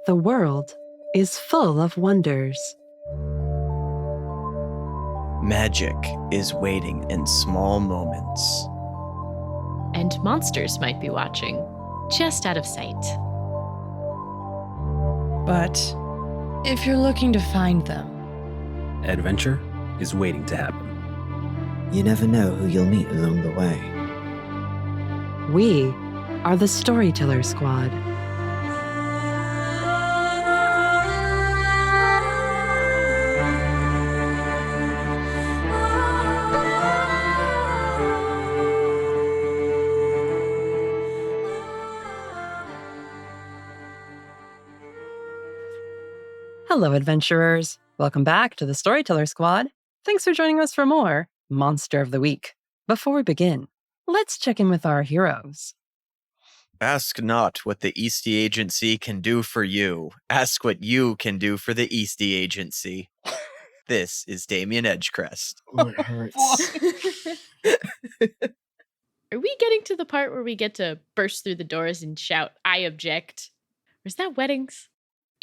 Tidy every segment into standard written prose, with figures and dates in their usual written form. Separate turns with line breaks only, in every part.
The world is full of wonders.
Magic is waiting in small moments.
And monsters might be watching, just out of sight.
But if you're looking to find them,
Adventure is waiting to happen.
You never know who you'll meet along the way.
We are the Storyteller Squad. Hello, adventurers. Welcome back to the Storyteller Squad. Thanks for joining us for more Monster of the Week. Before we begin, let's check in with our heroes.
Ask not what the Eastie Agency can do for you. Ask what you can do for the Eastie Agency. This is Damien Edgecrest.
Oh, it hurts.
Are we getting to the part where we get to burst through the doors and shout, "I object"? Or is that weddings?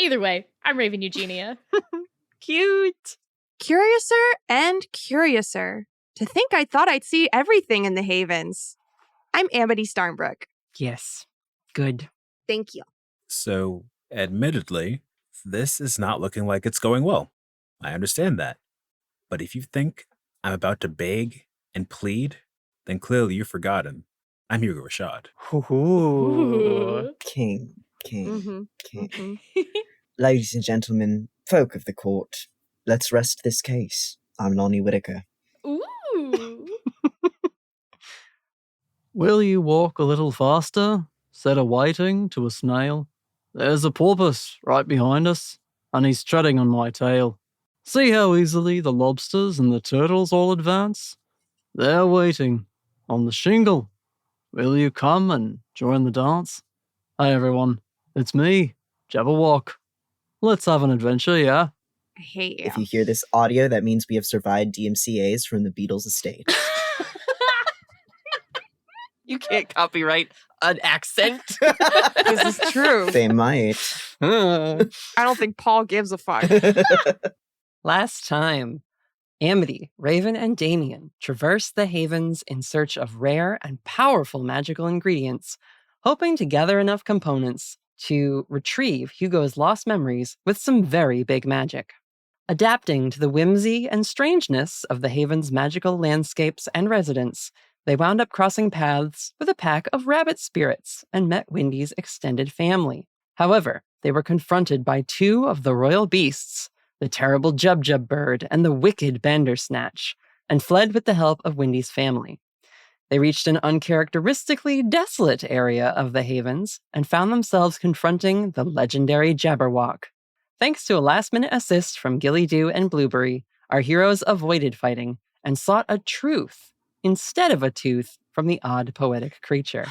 Either way, I'm Raven Eugenia.
Cute.
Curiouser and curiouser. To think I thought I'd see everything in the Havens. I'm Amity Starnbrook.
Yes. Good.
Thank you.
So, admittedly, this is not looking like it's going well. I understand that. But if you think I'm about to beg and plead, then clearly you've forgotten. I'm Hugo Rashad.
Ooh.
King.
Mm-hmm.
Ladies and gentlemen, folk of the court, let's rest this case. I'm Lonnie Whitaker.
Ooh.
Will you walk a little faster, said a whiting to a snail. There's a porpoise right behind us, and he's treading on my tail. See how easily the lobsters and the turtles all advance? They're waiting on the shingle. Will you come and join the dance? Hi everyone, it's me, Jabberwock. Let's have an adventure, yeah?
I hate you.
If you hear this audio, that means we have survived DMCAs from the Beatles estate.
You can't copyright an accent.
This is true.
They might.
I don't think Paul gives a fuck.
Last time, Amity, Raven, and Damien traversed the Havens in search of rare and powerful magical ingredients, hoping to gather enough components to retrieve Hugo's lost memories with some very big magic. Adapting to the whimsy and strangeness of the Haven's magical landscapes and residents, they wound up crossing paths with a pack of rabbit spirits and met Windy's extended family. However, they were confronted by two of the royal beasts, the terrible Jub bird and the wicked Bandersnatch, and fled with the help of Windy's family. They reached an uncharacteristically desolate area of the Havens and found themselves confronting the legendary Jabberwock. Thanks to a last-minute assist from Gilly-Doo and Blueberry, our heroes avoided fighting and sought a truth instead of a tooth from the odd poetic creature.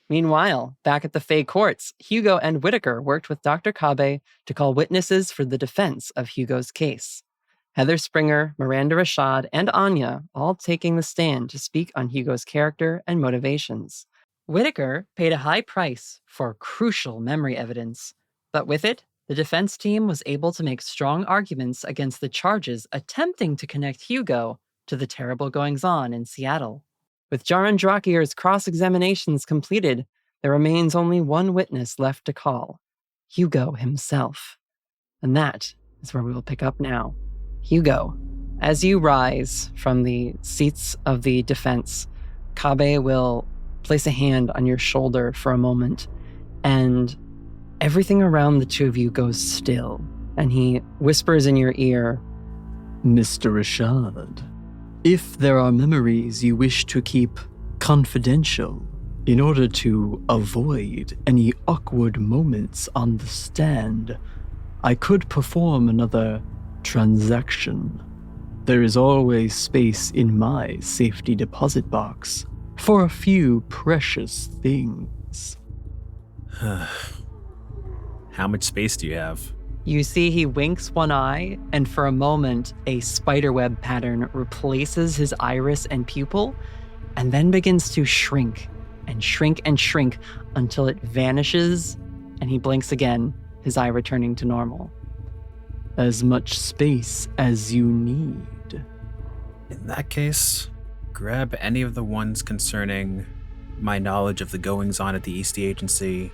Meanwhile, back at the Fey courts, Hugo and Whitaker worked with Dr. Kabe to call witnesses for the defense of Hugo's case. Heather Springer, Miranda Rashad, and Anya all taking the stand to speak on Hugo's character and motivations. Whitaker paid a high price for crucial memory evidence, but with it, the defense team was able to make strong arguments against the charges attempting to connect Hugo to the terrible goings-on in Seattle. With Jaron Drakir's cross-examinations completed, there remains only one witness left to call, Hugo himself. And that is where we will pick up now. Hugo, as you rise from the seats of the defense, Kabe will place a hand on your shoulder for a moment, and everything around the two of you goes still, and he whispers in your ear,
Mr. Rashad, if there are memories you wish to keep confidential in order to avoid any awkward moments on the stand, I could perform another transaction. There is always space in my safety deposit box for a few precious things.
How much space do you have?
You see he winks one eye, and for a moment, a spiderweb pattern replaces his iris and pupil, and then begins to shrink and shrink and shrink until it vanishes and he blinks again, his eye returning to normal.
As much space as you need.
In that case, grab any of the ones concerning my knowledge of the goings-on at the Eastie Agency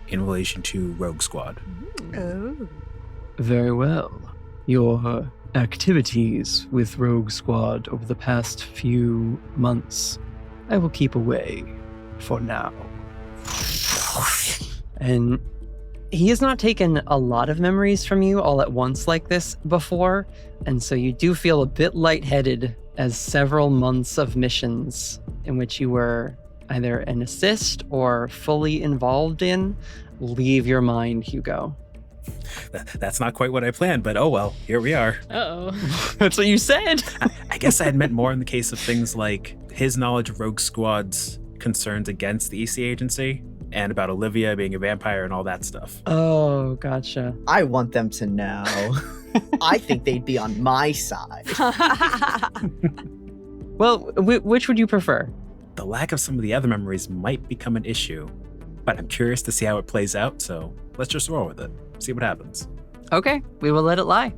in relation to Rogue Squad.
Oh.
Very well. Your activities with Rogue Squad over the past few months, I will keep away for now.
And he has not taken a lot of memories from you all at once like this before, and so you do feel a bit lightheaded as several months of missions in which you were either an assist or fully involved in leave your mind, Hugo.
That's not quite what I planned, but oh well, here we are.
Uh-oh.
That's what you said.
I guess I had meant more in the case of things like his knowledge of Rogue Squad's concerns against the Eastie Agency and about Olivia being a vampire and all that stuff.
Oh, gotcha.
I want them to know. I think they'd be on my side.
Well, which would you prefer?
The lack of some of the other memories might become an issue, but I'm curious to see how it plays out, so let's just roll with it. See what happens.
Okay, we will let it lie.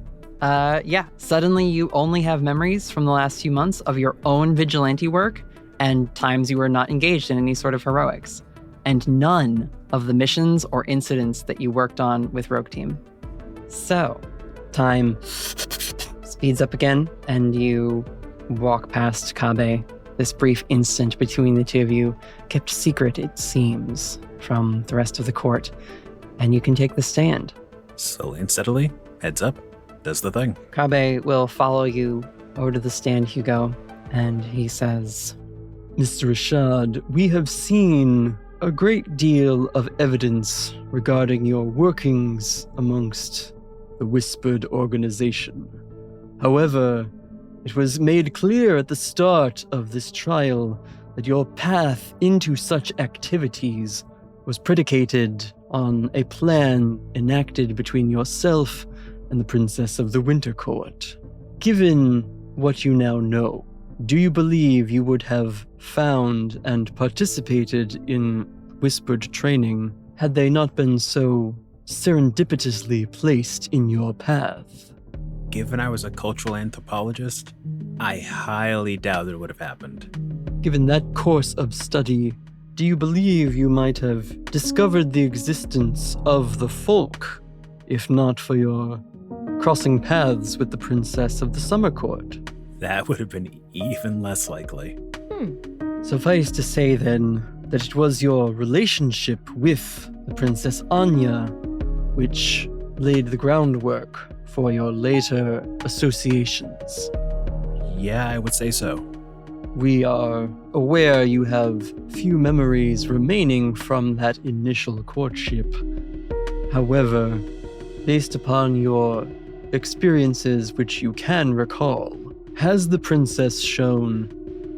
Suddenly you only have memories from the last few months of your own vigilante work and times you were not engaged in any sort of heroics, and none of the missions or incidents that you worked on with Rogue Team. So, time speeds up again, and you walk past Kabe. This brief instant between the two of you, kept secret, it seems, from the rest of the court, and you can take the stand.
Slowly and steadily, heads up, does the thing.
Kabe will follow you over to the stand, Hugo, and he says,
Mr. Rashad, we have seen a great deal of evidence regarding your workings amongst the Whispered organization. However, it was made clear at the start of this trial that your path into such activities was predicated on a plan enacted between yourself and the Princess of the Winter Court. Given what you now know, do you believe you would have found and participated in Whispered training had they not been so serendipitously placed in your path?
Given I was a cultural anthropologist, I highly doubt it would have happened.
Given that course of study, do you believe you might have discovered the existence of the folk, if not for your crossing paths with the Princess of the Summer Court?
That would have been even less likely.
Suffice to say, then, that it was your relationship with the Princess Anya which laid the groundwork for your later associations.
Yeah, I would say so.
We are aware you have few memories remaining from that initial courtship. However, based upon your experiences which you can recall, has the princess shown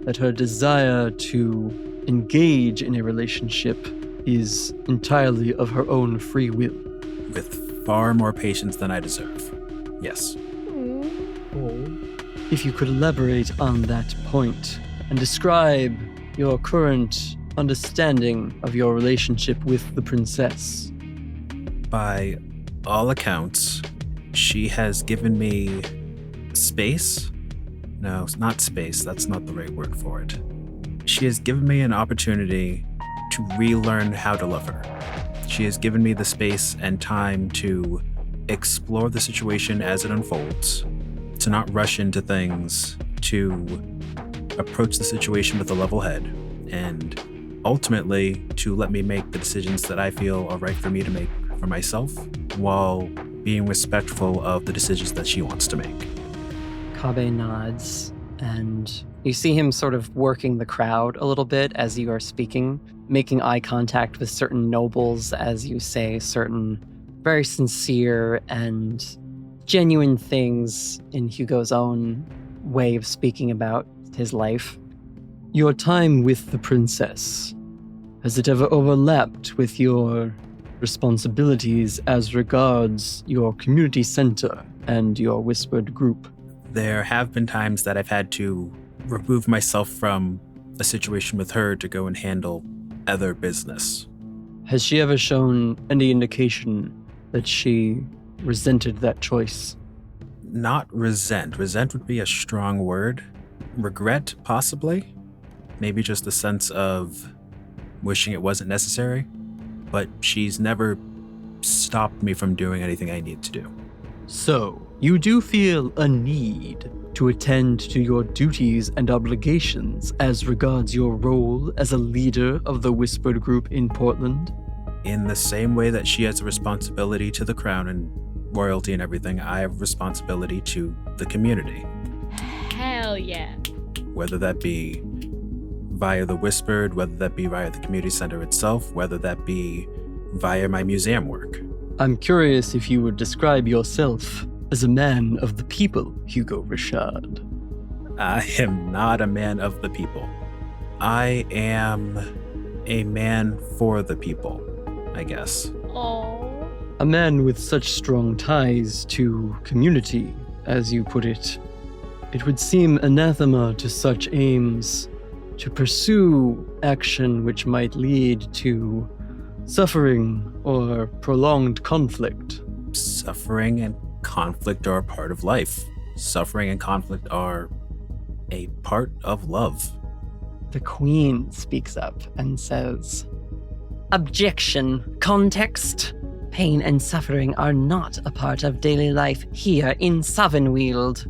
that her desire to engage in a relationship is entirely of her own free will?
With far more patience than I deserve. Yes.
If you could elaborate on that point and describe your current understanding of your relationship with the princess.
By all accounts, she has given me space. No, it's not space. That's not the right word for it. She has given me an opportunity to relearn how to love her. She has given me the space and time to explore the situation as it unfolds, to not rush into things, to approach the situation with a level head, and ultimately to let me make the decisions that I feel are right for me to make for myself, while being respectful of the decisions that she wants to make.
Kabe nods, and you see him sort of working the crowd a little bit as you are speaking, making eye contact with certain nobles as you say certain very sincere and genuine things in Hugo's own way of speaking about his life.
Your time with the princess, has it ever overlapped with your responsibilities as regards your community center and your Whispered group?
There have been times that I've had to remove myself from a situation with her to go and handle other business.
Has she ever shown any indication that she resented that choice?
Not resent. Resent would be a strong word. Regret, possibly. Maybe just a sense of wishing it wasn't necessary. But she's never stopped me from doing anything I need to do.
So, you do feel a need to attend to your duties and obligations as regards your role as a leader of the Whispered Group in Portland?
In the same way that she has a responsibility to the crown and royalty and everything, I have responsibility to the community.
Hell yeah.
Whether that be via the Whispered, whether that be via the community center itself, whether that be via my museum work.
I'm curious if you would describe yourself as a man of the people, Hugo Richard.
I am not a man of the people. I am a man for the people, I guess.
Oh.
A man with such strong ties to community, as you put it. It would seem anathema to such aims to pursue action which might lead to suffering or prolonged conflict.
Suffering and conflict are a part of life. Suffering and conflict are a part of love.
The Queen speaks up and says, "Objection. Context. Pain and suffering are not a part of daily life here in Savenweald."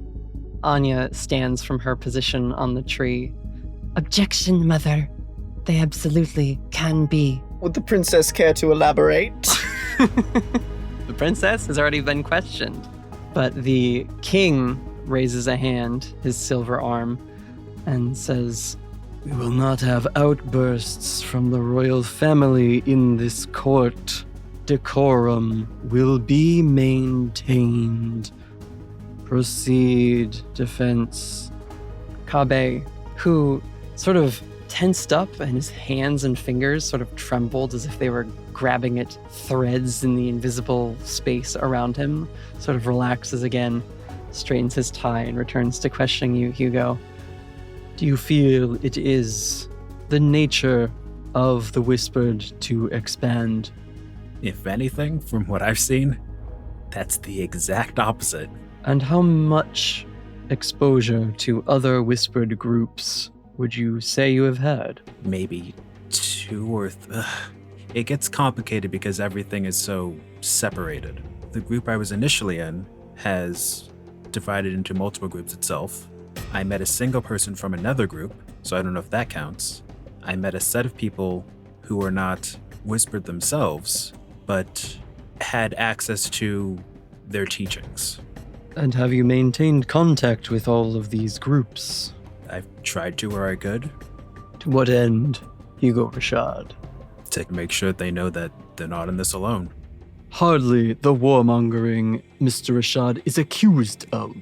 Anya stands from her position on the tree. "Objection, Mother. They absolutely can be."
Would the princess care to elaborate?
The princess has already been questioned, but the king raises a hand, his silver arm, and says,
We will not have outbursts from the royal family in this court. Decorum will be maintained. Proceed, defense.
Kabe, who sort of tensed up and his hands and fingers sort of trembled as if they were grabbing at threads in the invisible space around him, sort of relaxes again, straightens his tie, and returns to questioning you, Hugo.
Do you feel it is the nature of the Whispered to expand?
If anything, from what I've seen, that's the exact opposite.
And how much exposure to other Whispered groups would you say you have had?
Maybe 2 or it gets complicated because everything is so separated. The group I was initially in has divided into multiple groups itself. I met a single person from another group, so I don't know if that counts. I met a set of people who were not Whispered themselves, but had access to their teachings.
And have you maintained contact with all of these groups?
I've tried to where I could.
To what end, Hugo Richard?
To make sure they know that they're not in this alone.
Hardly the warmongering Mr. Richard is accused of.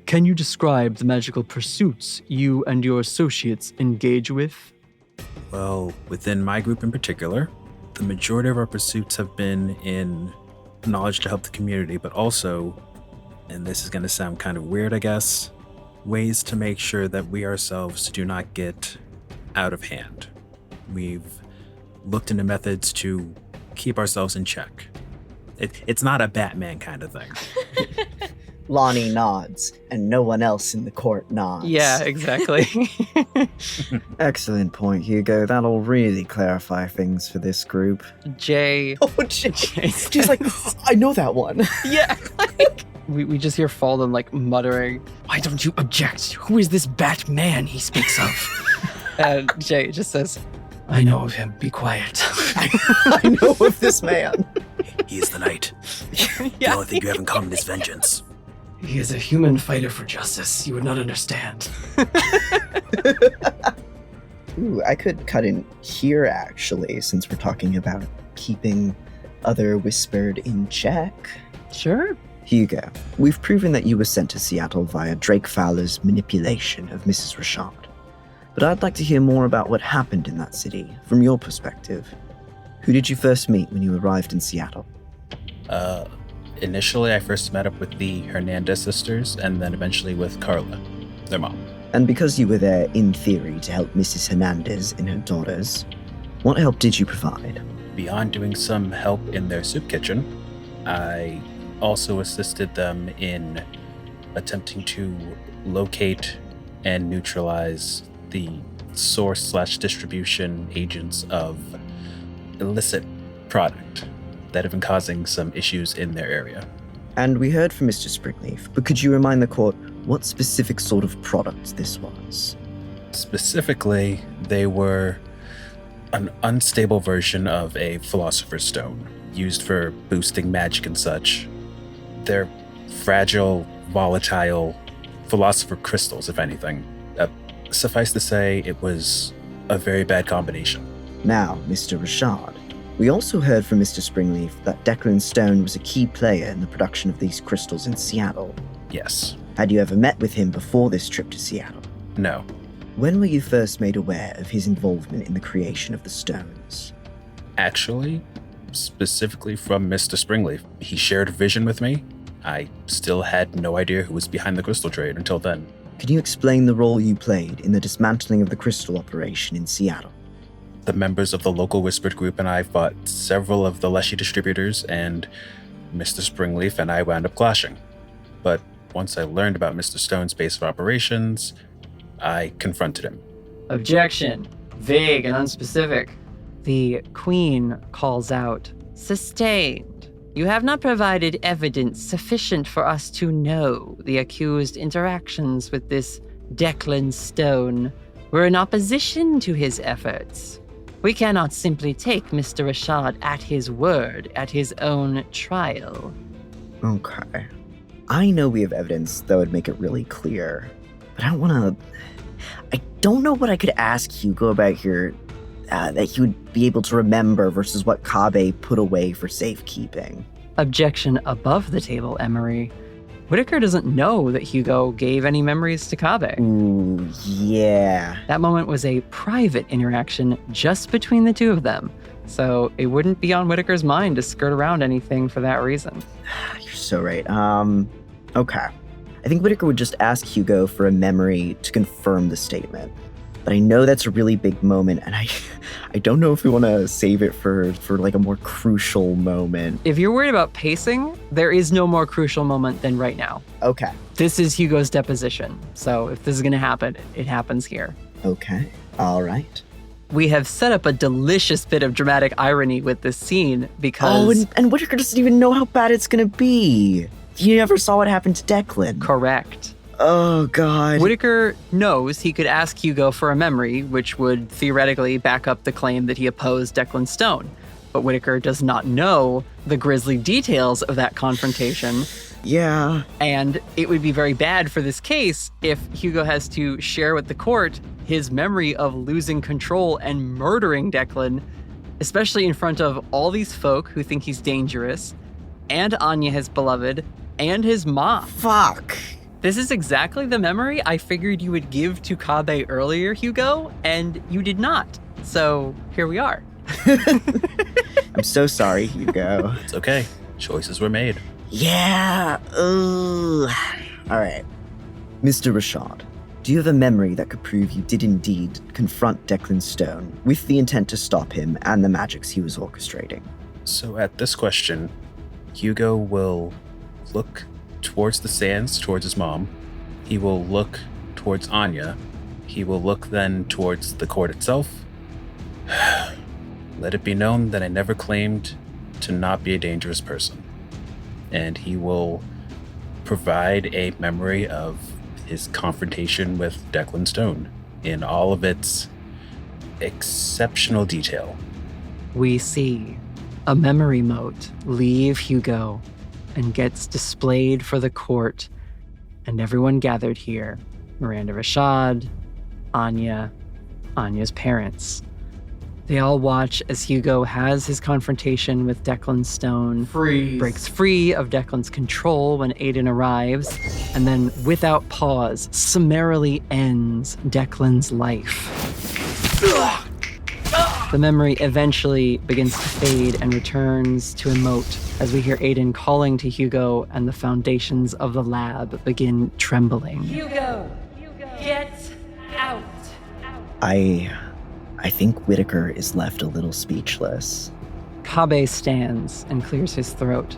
Can you describe the magical pursuits you and your associates engage with?
Well, within my group in particular, the majority of our pursuits have been in knowledge to help the community, but also, and this is going to sound kind of weird, I guess, ways to make sure that we ourselves do not get out of hand. We've looked into methods to keep ourselves in check. It's not a Batman kind of thing.
Lonnie nods, and no one else in the court nods.
Yeah, exactly.
Excellent point, Hugo. That'll really clarify things for this group.
Jay.
Oh, Jay. She's like, I know that one.
Yeah, like, we just hear Fallen like muttering, "Why don't you object? Who is this Batman he speaks of?" And Jay just says,
I know of him. Be quiet.
I know of this man.
He is the knight. The only thing you have in common is vengeance.
He is a human fighter for justice. You would not understand.
Ooh, I could cut in here, actually, since we're talking about keeping other Whispered in check.
"Sure."
Hugo, we've proven that you were sent to Seattle via Drake Fowler's manipulation of Mrs. Richard. But I'd like to hear more about what happened in that city, from your perspective. Who did you first meet when you arrived in Seattle?
Initially, I first met up with the Hernandez sisters, and then eventually with Carla, their mom.
And because you were there, in theory, to help Mrs. Hernandez and her daughters, what help did you provide?
beyond doing some help in their soup kitchen, I also assisted them in attempting to locate and neutralize the source/distribution agents of illicit product that have been causing some issues in their area.
And we heard from Mr. Springleaf, but could you remind the court what specific sort of product this was?
Specifically, they were an unstable version of a Philosopher's Stone, used for boosting magic and such. They're fragile, volatile Philosopher crystals, if anything. Suffice to say, it was a very bad combination.
Now, Mr. Rashad, we also heard from Mr. Springleaf that Declan Stone was a key player in the production of these crystals in Seattle.
Yes.
Had you ever met with him before this trip to Seattle?
No.
When were you first made aware of his involvement in the creation of the stones?
Actually, specifically from Mr. Springleaf. He shared a vision with me. I still had no idea who was behind the crystal trade until then.
Can you explain the role you played in the dismantling of the crystal operation in Seattle?
The members of the local Whispered group and I fought several of the Leshy distributors, and Mr. Springleaf and I wound up clashing. But once I learned about Mr. Stone's base of operations, I confronted him.
Objection. Vague and unspecific. The Queen calls out, Sustained. You have not provided evidence sufficient for us to know the accused interactions with this Declan Stone were in opposition to his efforts. We cannot simply take Mr. Rashad at his word at his own trial.
Okay. I know we have evidence that would make it really clear, but I don't know what I could ask Hugo about here that he would be able to remember versus what Kabe put away for safekeeping.
Objection above the table, Emery. Whitaker doesn't know that Hugo gave any memories to Kabe.
Ooh, yeah.
That moment was a private interaction just between the two of them, so it wouldn't be on Whitaker's mind to skirt around anything for that reason.
You're so right. Okay. I think Whitaker would just ask Hugo for a memory to confirm the statement. But I know that's a really big moment, and I don't know if we want to save it for like a more crucial moment.
If you're worried about pacing, there is no more crucial moment than right now.
Okay.
This is Hugo's deposition, so if this is going to happen, it happens here.
Okay. All right.
We have set up a delicious bit of dramatic irony with this scene because...
Oh, and Whitaker doesn't even know how bad it's going to be. He never saw what happened to Declan.
Correct.
Oh, God.
Whitaker knows he could ask Hugo for a memory, which would theoretically back up the claim that he opposed Declan Stone. But Whitaker does not know the grisly details of that confrontation.
Yeah.
And it would be very bad for this case if Hugo has to share with the court his memory of losing control and murdering Declan, especially in front of all these folk who think he's dangerous, and Anya, his beloved, and his mom.
Fuck.
This is exactly the memory I figured you would give to Kabe earlier, Hugo, and you did not. So here we are.
I'm so sorry, Hugo.
It's okay. Choices were made.
Yeah. Ugh. All right. Mr. Rashad, do you have a memory that could prove you did indeed confront Declan Stone with the intent to stop him and the magics he was orchestrating?
So at this question, Hugo will look towards the sands, towards his mom. He will look towards Anya. He will look then towards the court itself. Let it be known that I never claimed to not be a dangerous person. And he will provide a memory of his confrontation with Declan Stone in all of its exceptional detail.
We see a memory mote leave Hugo and gets displayed for the court and everyone gathered here. Miranda Rashad, Anya, Anya's parents. They all watch as Hugo has his confrontation with Declan Stone, breaks free of Declan's control when Aiden arrives, and then without pause, summarily ends Declan's life. The memory eventually begins to fade and returns to emote as we hear Aiden calling to Hugo and the foundations of the lab begin trembling.
Hugo, get out.
I think Whitaker is left a little speechless.
Kabe stands and clears his throat.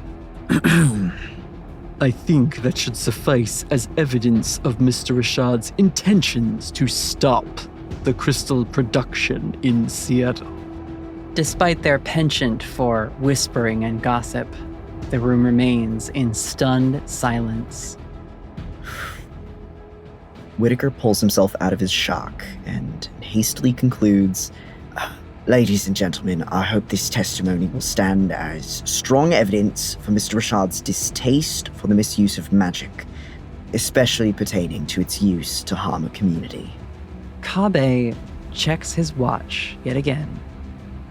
I think that should suffice as evidence of Mr. Rashad's intentions to stop the crystal production in Seattle.
Despite their penchant for whispering and gossip, the room remains in stunned silence.
Whitaker pulls himself out of his shock and hastily concludes, Ladies and gentlemen, I hope this testimony will stand as strong evidence for Mr. Rashad's distaste for the misuse of magic, especially pertaining to its use to harm a community.
Kabe checks his watch yet again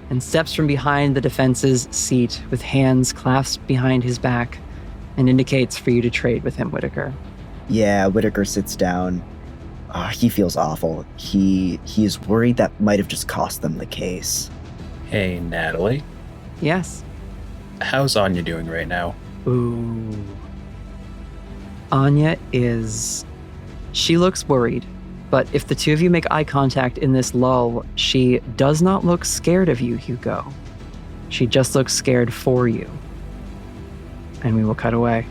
and steps from behind the defense's seat with hands clasped behind his back and indicates for you to trade with him, Whitaker.
Yeah, Whitaker sits down. He feels awful. He is worried that might have just cost them the case.
Hey, Natalie.
Yes.
How's Anya doing right now?
Ooh. Anya she looks worried, but if the two of you make eye contact in this lull, she does not look scared of you, Hugo. She just looks scared for you. And we will cut away.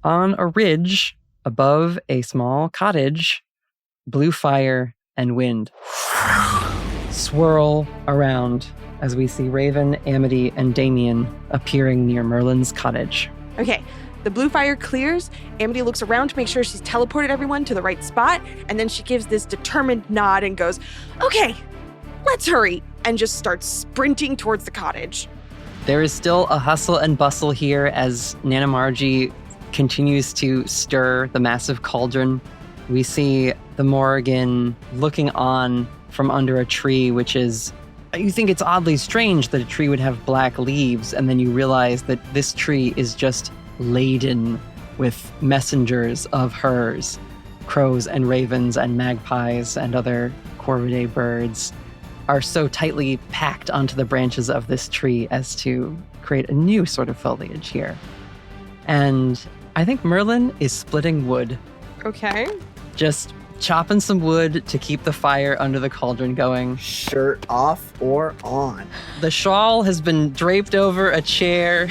On a ridge above a small cottage, blue fire and wind swirl around as we see Raven, Amity, and Damien appearing near Merlin's cottage.
Okay, the blue fire clears. Amity looks around to make sure she's teleported everyone to the right spot, and then she gives this determined nod and goes, okay, let's hurry, and just starts sprinting towards the cottage.
There is still a hustle and bustle here as Nana Margie continues to stir the massive cauldron. We see the Morrigan looking on from under a tree, which is, you think it's oddly strange that a tree would have black leaves, and then you realize that this tree is just laden with messengers of hers. Crows and ravens and magpies and other corvidae birds are so tightly packed onto the branches of this tree as to create a new sort of foliage here. And I think Merlin is splitting wood.
Okay.
Just chopping some wood to keep the fire under the cauldron going.
Shirt off or on?
The shawl has been draped over a chair.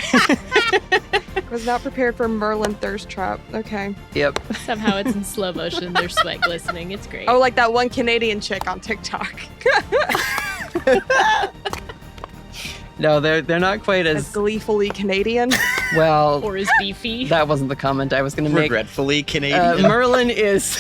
Was not prepared for Merlin thirst trap. Okay.
Yep.
Somehow it's in slow motion. There's sweat glistening. It's great.
Oh, like that one Canadian chick on TikTok.
No, they're not quite
As
as
gleefully Canadian.
well.
Or is beefy.
That wasn't the comment I was going to make.
Regretfully Canadian.
Merlin is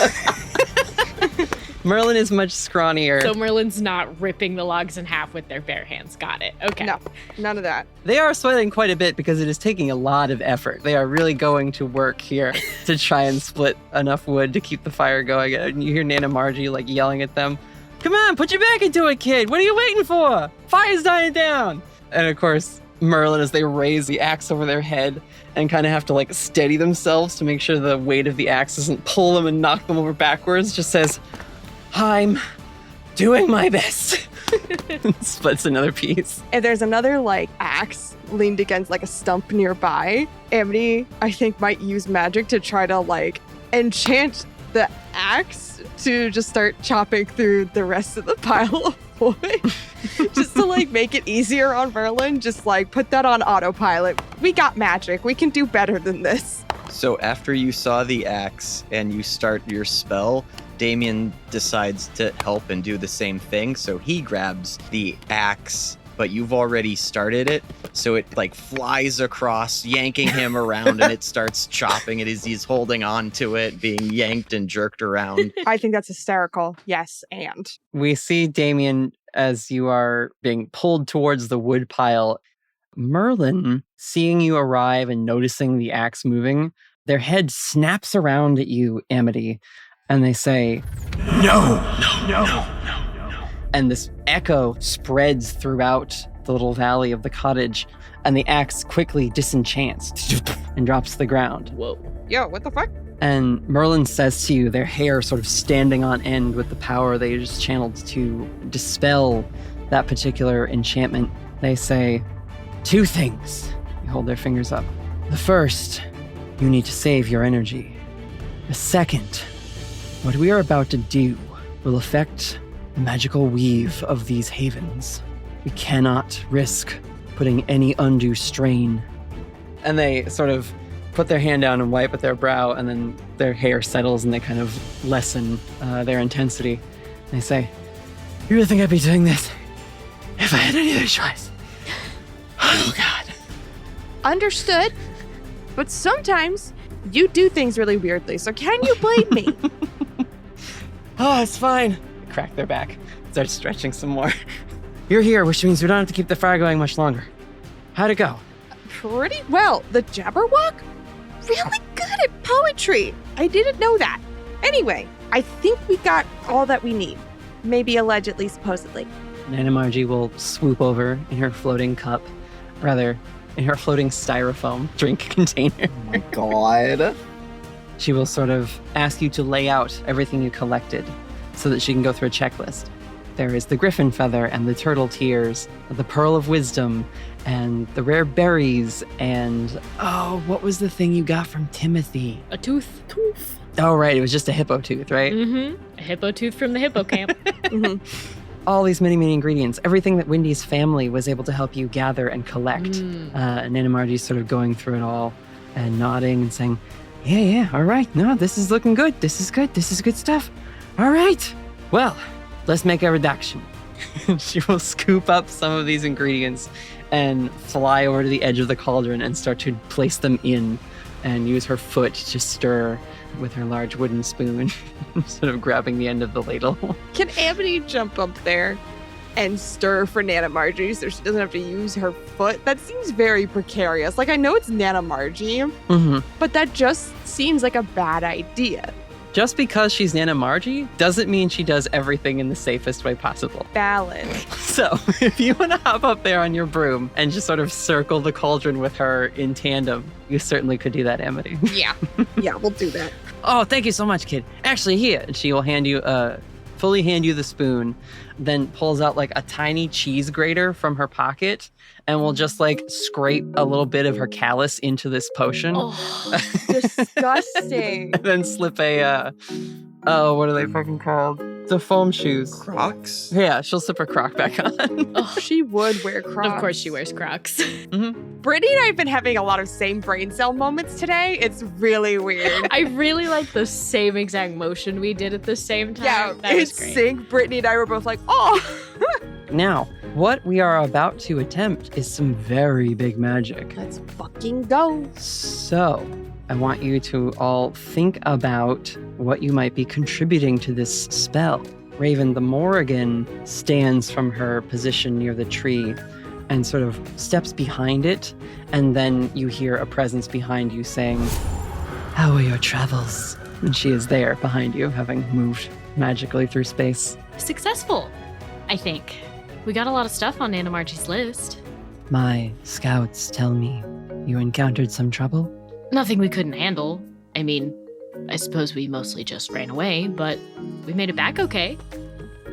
much scrawnier.
So Merlin's not ripping the logs in half with their bare hands. Got it. Okay.
No, none of that.
They are sweating quite a bit because it is taking a lot of effort. They are really going to work here to try and split enough wood to keep the fire going. And you hear Nana Margie like yelling at them, "Come on, put your back into it, kid. What are you waiting for? Fire's dying down." And of course, Merlin, as they raise the axe over their head and kind of have to like steady themselves to make sure the weight of the axe doesn't pull them and knock them over backwards, just says, "I'm doing my best." Splits another piece.
And there's another like axe leaned against like a stump nearby. Amity, I think, might use magic to try to like enchant the axe to just start chopping through the rest of the pile of wood. Just to like make it easier on Merlin. Just like put that on autopilot. We got magic. We can do better than this.
So after you saw the axe and you start your spell, Damien decides to help and do the same thing. So he grabs the axe, but you've already started it. So it like flies across, yanking him around, and it starts chopping it as he's holding on to it, being yanked and jerked around.
I think that's hysterical. Yes, and.
We see Damien as you are being pulled towards the wood pile. Merlin, seeing you arrive and noticing the axe moving, their head snaps around at you, Amity, and they say, "No." And this echo spreads throughout the little valley of the cottage, and the axe quickly disenchants and drops to the ground.
Whoa.
Yo, what the fuck?
And Merlin says to you, their hair sort of standing on end with the power they just channeled to dispel that particular enchantment. They say, 2 things. They hold their fingers up. The first you need to save your energy. The second, what we are about to do will affect the magical weave of these havens. We cannot risk putting any undue strain. And they sort of put their hand down and wipe at their brow, and then their hair settles and they kind of lessen their intensity. They say, "You really think I'd be doing this if I had any other choice?" Oh, God.
Understood. But sometimes you do things really weirdly, so can you blame me?
Oh, it's fine. Crack their back. Start stretching some more. You're here, which means we don't have to keep the fire going much longer. How'd it go?
Pretty well. The Jabberwock? Really good at poetry. I didn't know that. Anyway, I think we got all that we need. Maybe allegedly, supposedly.
Nana Margie will swoop over in her floating cup, rather, in her floating styrofoam drink container.
Oh my god.
She will sort of ask you to lay out everything you collected so that she can go through a checklist. There is the griffin feather and the turtle tears, the pearl of wisdom, and the rare berries, and oh, what was the thing you got from Timothy?
A tooth.
Oh, right, it was just a hippo tooth, right?
Mm-hmm. A hippo tooth from the hippo camp.
All these many, many ingredients, everything that Wendy's family was able to help you gather and collect. And Nana Margie's sort of going through it all and nodding and saying, yeah, all right, no, this is looking good. This is good stuff. All right, well, let's make a reduction. She will scoop up some of these ingredients and fly over to the edge of the cauldron and start to place them in and use her foot to stir with her large wooden spoon, sort of grabbing the end of the ladle.
Can Amity jump up there and stir for Nana Margie so she doesn't have to use her foot? That seems very precarious. Like, I know it's Nana Margie, but that just seems like a bad idea.
Just because she's Nana Margie doesn't mean she does everything in the safest way possible.
Valid.
So, if you want to hop up there on your broom and just sort of circle the cauldron with her in tandem, you certainly could do that, Amity.
Yeah, we'll do that.
Oh, thank you so much, kid. Actually, here. And she will fully hand you the spoon, then pulls out like a tiny cheese grater from her pocket and will just like scrape a little bit of her callus into this potion.
Oh, disgusting.
And then slip a, what are they fucking called? The foam shoes.
Crocs?
Yeah, she'll slip her croc back on.
Oh, she would wear Crocs.
Of course she wears Crocs.
Brittany and I have been having a lot of same brain cell moments today. It's really weird.
I really like the same exact motion we did at the same time.
Yeah,
that was
in
great.
sync. Brittany and I were both like, oh.
Now, what we are about to attempt is some very big magic.
Let's fucking go.
So, I want you to all think about what you might be contributing to this spell. Raven the Morrigan stands from her position near the tree and sort of steps behind it, and then you hear a presence behind you saying, "How are your travels?" And she is there behind you, having moved magically through space.
Successful, I think. We got a lot of stuff on Nana Margie's list.
My scouts tell me you encountered some trouble?
Nothing we couldn't handle. I mean, I suppose we mostly just ran away, but we made it back okay.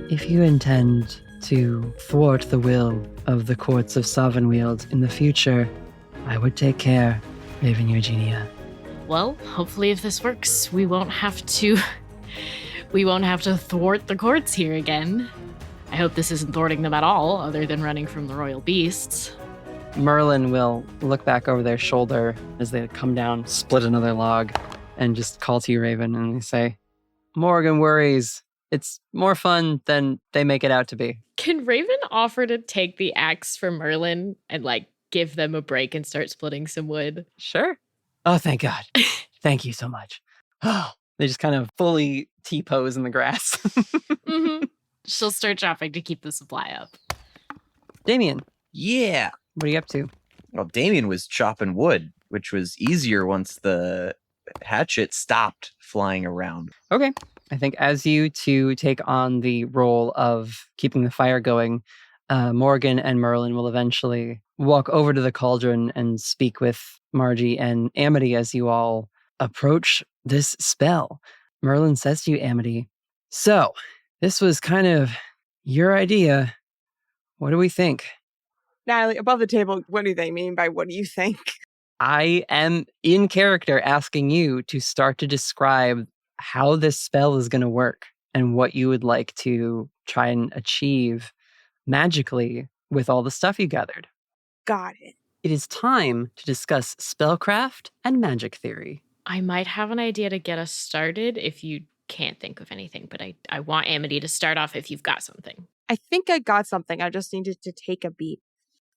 If you intend to thwart the will of the courts of Sovnweald in the future, I would take care, Raven Eugenia.
Well, hopefully if this works, we won't have to thwart the courts here again. I hope this isn't thwarting them at all, other than running from the royal beasts.
Merlin will look back over their shoulder as they come down, split another log, and just call to you, Raven, and they say, "Morgan worries. It's more fun than they make it out to be."
Can Raven offer to take the axe from Merlin and like give them a break and start splitting some wood?
Sure. Oh, thank God. Thank you so much. Oh, they just kind of fully T-pose in the grass.
She'll start chopping to keep the supply up.
Damien,
Yeah.
what are you up to?
Well, Damien was chopping wood, which was easier once the hatchet stopped flying around.
Okay. I think as you two take on the role of keeping the fire going, Morgan and Merlin will eventually walk over to the cauldron and speak with Margie and Amity as you all approach this spell. Merlin says to you, Amity, "So, this was kind of your idea. What do we think?"
Natalie, above the table, what do they mean by what do you think?
I am in character asking you to start to describe how this spell is going to work and what you would like to try and achieve magically with all the stuff you gathered.
Got it.
It is time to discuss spellcraft and magic theory.
I might have an idea to get us started if you can't think of anything, but I want Amity to start off if you've got something.
I think I got something. I just needed to take a beat.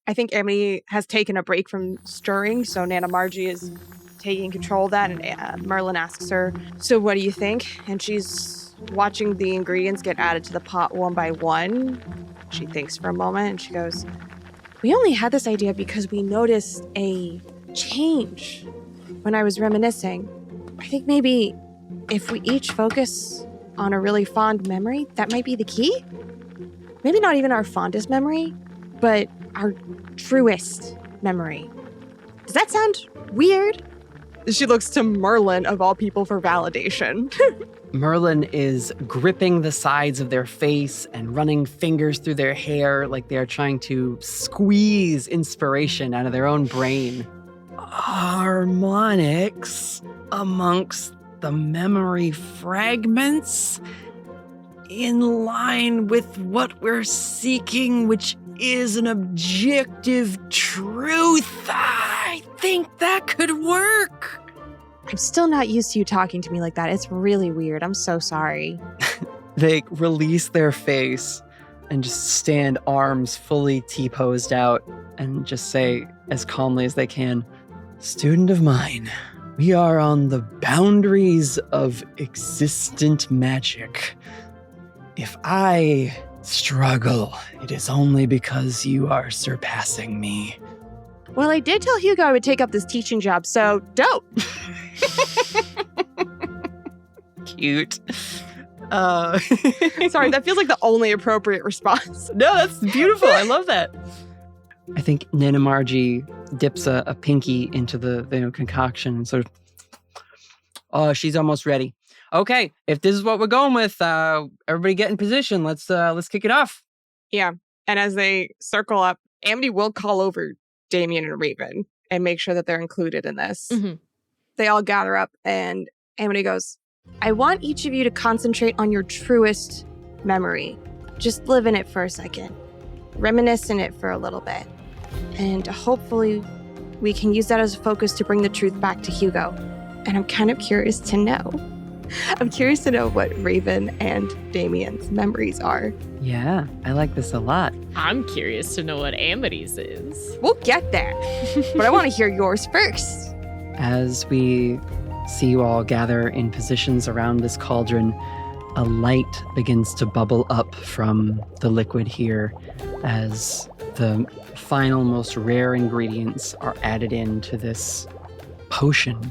I think Amity has taken a break from stirring, so Nana Margie is taking control of that, and Merlin asks her, so what do you think? And she's watching the ingredients get added to the pot one by one. She thinks for a moment, and she goes, we only had this idea because we noticed a change when I was reminiscing. I think maybe if we each focus on a really fond memory, that might be the key? Maybe not even our fondest memory, but our truest memory. Does that sound weird? She looks to Merlin, of all people, for validation.
Merlin is gripping the sides of their face and running fingers through their hair like they are trying to squeeze inspiration out of their own brain. Harmonics amongst the memory fragments in line with what we're seeking, which is an objective truth. I think that could work.
I'm still not used to you talking to me like that. It's really weird. I'm so sorry.
They release their face and just stand arms fully T-posed out and just say as calmly as they can, student of mine, we are on the boundaries of existent magic. If I struggle, it is only because you are surpassing me.
Well, I did tell Hugo I would take up this teaching job, so dope.
Cute.
Sorry, that feels like the only appropriate response.
No, that's beautiful. I love that. I think Nana Margie dips a pinky into the concoction and sort of, oh, she's almost ready. Okay, if this is what we're going with, everybody get in position. Let's kick it off.
Yeah, and as they circle up, Amity will call over Damien and Raven and make sure that they're included in this.
Mm-hmm.
They all gather up, and Amity goes, I want each of you to concentrate on your truest memory. Just live in it for a second. Reminisce in it for a little bit. And hopefully we can use that as a focus to bring the truth back to Hugo. And I'm kind of curious to know. I'm curious to know what Raven and Damien's memories are.
Yeah, I like this a lot.
I'm curious to know what Amity's is.
We'll get there, but I want to hear yours first.
As we see you all gather in positions around this cauldron, a light begins to bubble up from the liquid here as the final, most rare ingredients are added into this potion.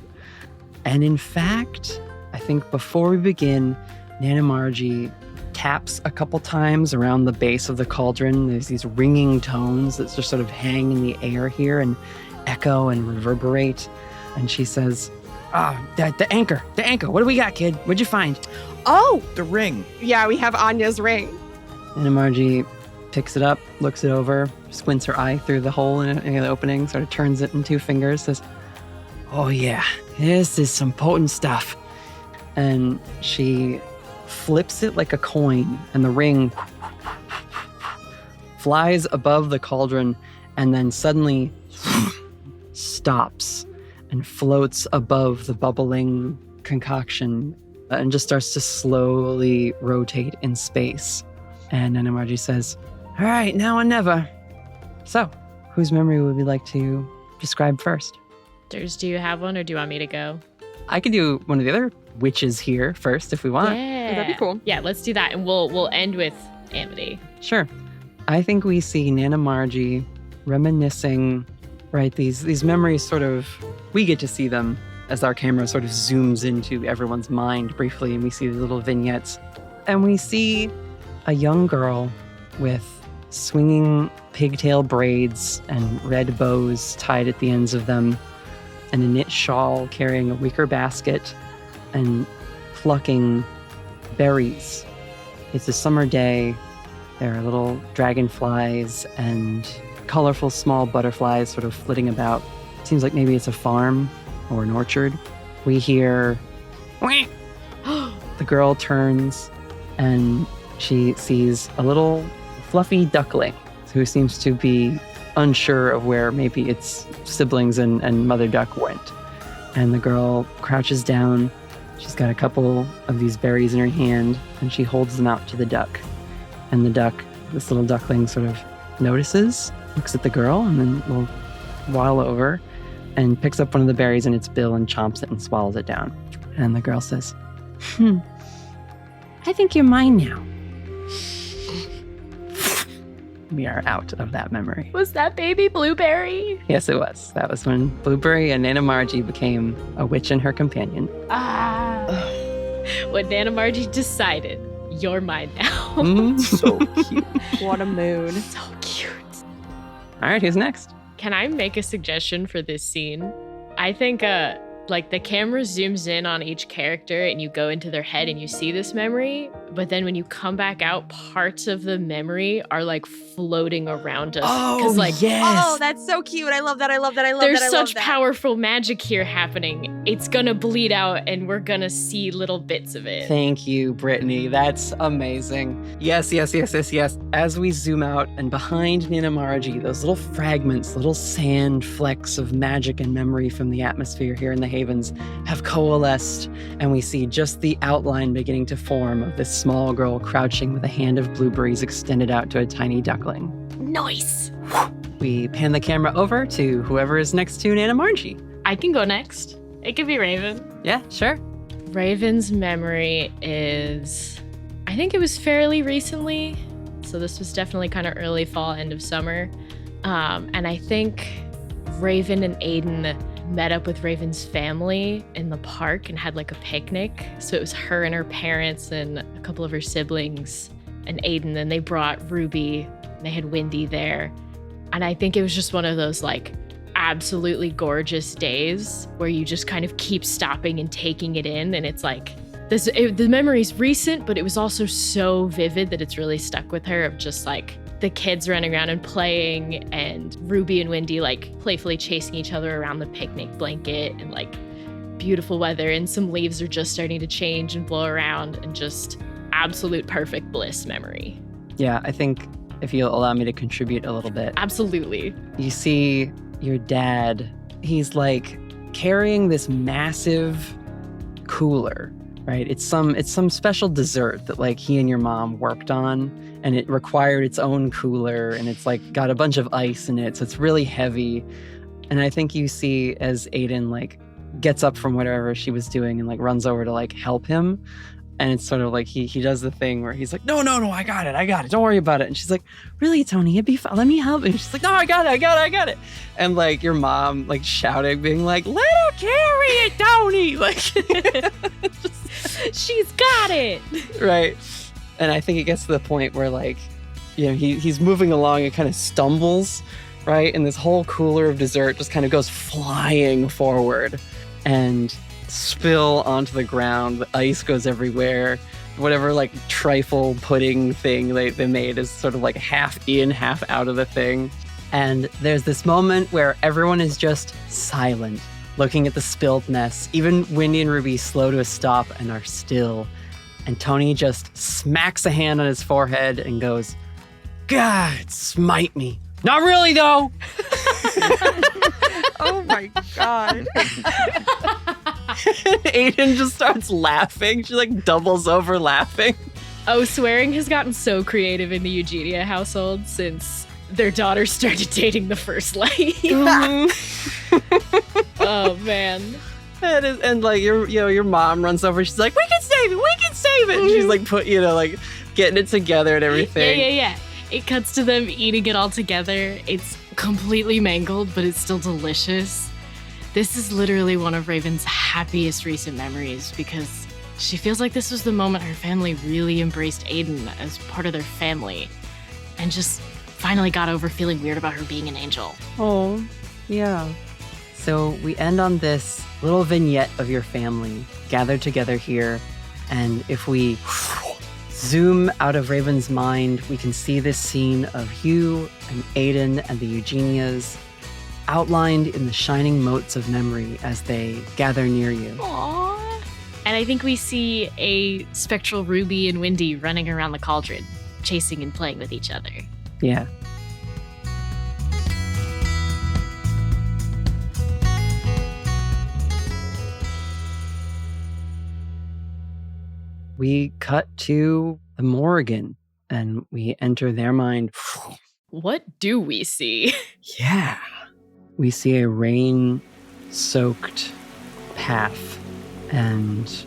And in fact, I think before we begin, Nana Margie taps a couple times around the base of the cauldron. There's these ringing tones that just sort of hang in the air here and echo and reverberate. And she says, the anchor. What do we got, kid? What'd you find?
Oh,
The ring.
yeah, we have Anya's ring.
Nana Margie picks it up, looks it over, squints her eye through the hole in the opening, sort of turns it in two fingers, says, oh yeah, this is some potent stuff. And she flips it like a coin, and the ring flies above the cauldron and then suddenly stops and floats above the bubbling concoction and just starts to slowly rotate in space. And Nana Margie says, all right, now or never. So, whose memory would we like to describe first?
Durs, do you have one or do you want me to go?
I can do one of the other witches here first if we want.
Yeah.
That'd be cool.
Yeah, let's do that, and we'll end with Amity.
Sure. I think we see Nana Margie reminiscing, right? These memories sort of, we get to see them as our camera sort of zooms into everyone's mind briefly, and we see the little vignettes. And we see a young girl with swinging pigtail braids and red bows tied at the ends of them, and a knit shawl carrying a wicker basket and plucking berries. It's a summer day. There are little dragonflies and colorful small butterflies sort of flitting about. seems like maybe it's a farm or an orchard. We hear, "Wah!" The girl turns and she sees a little fluffy duckling who seems to be unsure of where maybe its siblings and mother duck went. And the girl crouches down. She's got a couple of these berries in her hand and she holds them out to the duck. And the duck, this little duckling, sort of notices, looks at the girl, and then will waddle over and picks up one of the berries in its bill and chomps it and swallows it down. And the girl says, I think you're mine now. We are out of that memory.
Was that baby Blueberry?
Yes, it was. That was when Blueberry and Nana Margie became a witch and her companion.
When Nana Margie decided, you're mine now.
So cute.
What a mood.
So cute.
All right, who's next?
Can I make a suggestion for this scene? I think like the camera zooms in on each character and you go into their head and you see this memory, but then when you come back out, parts of the memory are like floating around us.
Oh, that's so cute. I love that.
There's such powerful magic here happening. It's gonna bleed out and we're gonna see little bits of it.
Thank you, Brittany. That's amazing. Yes. As we zoom out and behind Nana Margie, those little fragments, little sand flecks of magic and memory from the atmosphere here in the Havens have coalesced, and we see just the outline beginning to form of this small girl crouching with a hand of blueberries extended out to a tiny duckling.
Nice.
We pan the camera over to whoever is next to Nana Margie.
I can go next. It could be Raven.
Yeah, sure.
Raven's memory is, I think it was fairly recently. So this was definitely kind of early fall, end of summer. And I think Raven and Aiden met up with Raven's family in the park and had like a picnic. So it was her and her parents and a couple of her siblings and Aiden. And they brought Ruby. They had Wendy there. And I think it was just one of those like absolutely gorgeous days where you just kind of keep stopping and taking it in. And it's like, the memory's recent, but it was also so vivid that it's really stuck with her, of just like the kids running around and playing, and Ruby and Wendy like playfully chasing each other around the picnic blanket, and like beautiful weather, and some leaves are just starting to change and blow around, and just absolute perfect bliss memory.
Yeah, I think if you'll allow me to contribute a little bit.
Absolutely.
You see your dad, he's like carrying this massive cooler, right? It's some special dessert that like he and your mom worked on, and it required its own cooler, and it's like got a bunch of ice in it, so it's really heavy. And I think you see as Aiden like gets up from whatever she was doing and like runs over to like help him. And it's sort of like he does the thing where he's like, no, I got it. Don't worry about it. And she's like, really, Tony, it'd be fine. Let me help. And she's like, no, I got it. And like your mom like shouting, being like, let her carry it, Tony. Like,
she's got it.
Right. And I think it gets to the point where like, you know, he's moving along and kind of stumbles, right? And this whole cooler of dessert just kind of goes flying forward and spill onto the ground. The ice goes everywhere. Whatever like trifle pudding thing they made is sort of like half in, half out of the thing. And there's this moment where everyone is just silent, looking at the spilled mess. Even Wendy and Ruby slow to a stop and are still. And Tony just smacks a hand on his forehead and goes, God, smite me. Not really, though.
Oh my God.
Aiden just starts laughing. She like doubles over laughing.
Oh, swearing has gotten so creative in the Eugenia household since their daughter started dating the first lady. Oh man.
And like your mom runs over. She's like, we can save it. And she's like like getting it together and everything.
Yeah. It cuts to them eating it all together. It's completely mangled, but it's still delicious. This is literally one of Raven's happiest recent memories because she feels like this was the moment her family really embraced Aiden as part of their family and just finally got over feeling weird about her being an angel.
Oh, yeah. So we end on this little vignette of your family gathered together here. And if we zoom out of Raven's mind, we can see this scene of you and Aiden and the Eugenias outlined in the shining motes of memory as they gather near you.
Aww. And I think we see a spectral Ruby and Windy running around the cauldron, chasing and playing with each other.
Yeah. We cut to the Morrigan and we enter their mind.
What do we see?
Yeah. We see a rain-soaked path and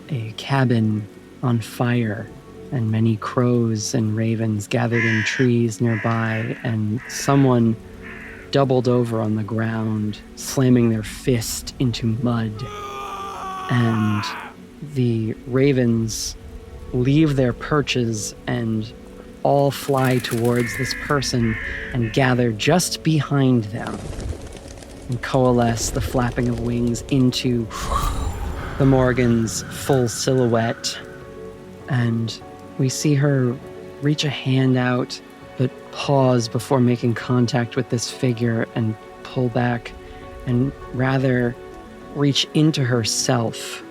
a cabin on fire and many crows and ravens gathered in trees nearby and someone doubled over on the ground, slamming their fist into mud. And the ravens leave their perches and all fly towards this person and gather just behind them and coalesce the flapping of wings into the Morrigan's full silhouette. And we see her reach a hand out, but pause before making contact with this figure and pull back and rather reach into herself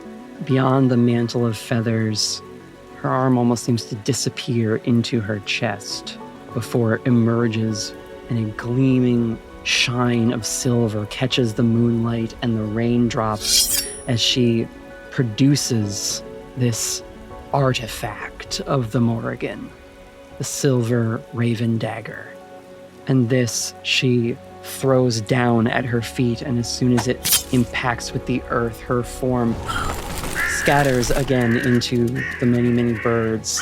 beyond the mantle of feathers. Her arm almost seems to disappear into her chest before it emerges, and a gleaming shine of silver catches the moonlight and the raindrops as she produces this artifact of the Morrigan, the silver raven dagger. And this she throws down at her feet, and as soon as it impacts with the earth, her form scatters again into the many, many birds.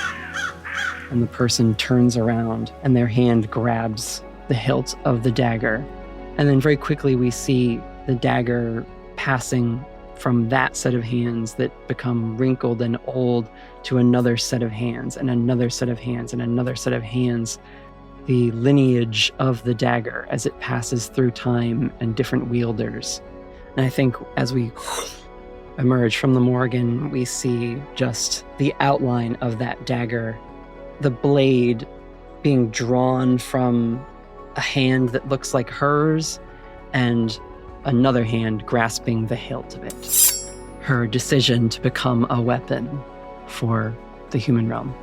And the person turns around and their hand grabs the hilt of the dagger. And then very quickly we see the dagger passing from that set of hands that become wrinkled and old to another set of hands and another set of hands and another set of hands. The lineage of the dagger as it passes through time and different wielders. And I think as we emerge from the Morrigan, we see just the outline of that dagger, the blade being drawn from a hand that looks like hers and another hand grasping the hilt of it. Her decision to become a weapon for the human realm.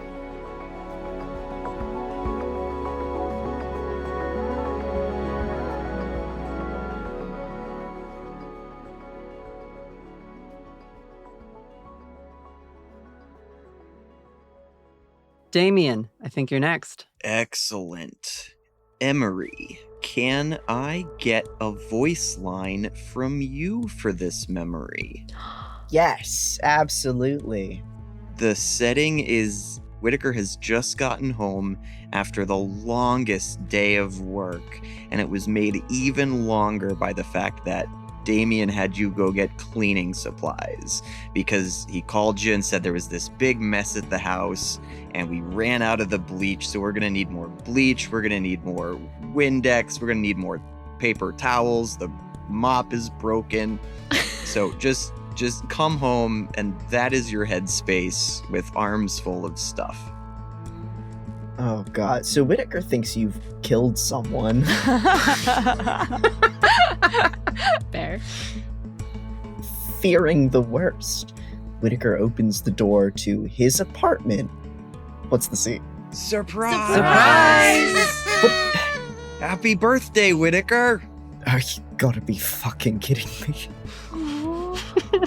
Damien, I think you're next.
Excellent. Emery, can I get a voice line from you for this memory?
Yes, absolutely.
The setting is Whitaker has just gotten home after the longest day of work, and it was made even longer by the fact that Damien had you go get cleaning supplies because he called you and said there was this big mess at the house and we ran out of the bleach, so we're going to need more bleach, we're going to need more Windex, we're going to need more paper towels, the mop is broken. So just come home and that is your headspace with arms full of stuff.
Oh god, so Whitaker thinks you've killed someone.
Fair.
Fearing the worst, Whitaker opens the door to his apartment. What's the scene?
Surprise!
Surprise!
Happy birthday, Whitaker!
Oh, you gotta be fucking kidding me.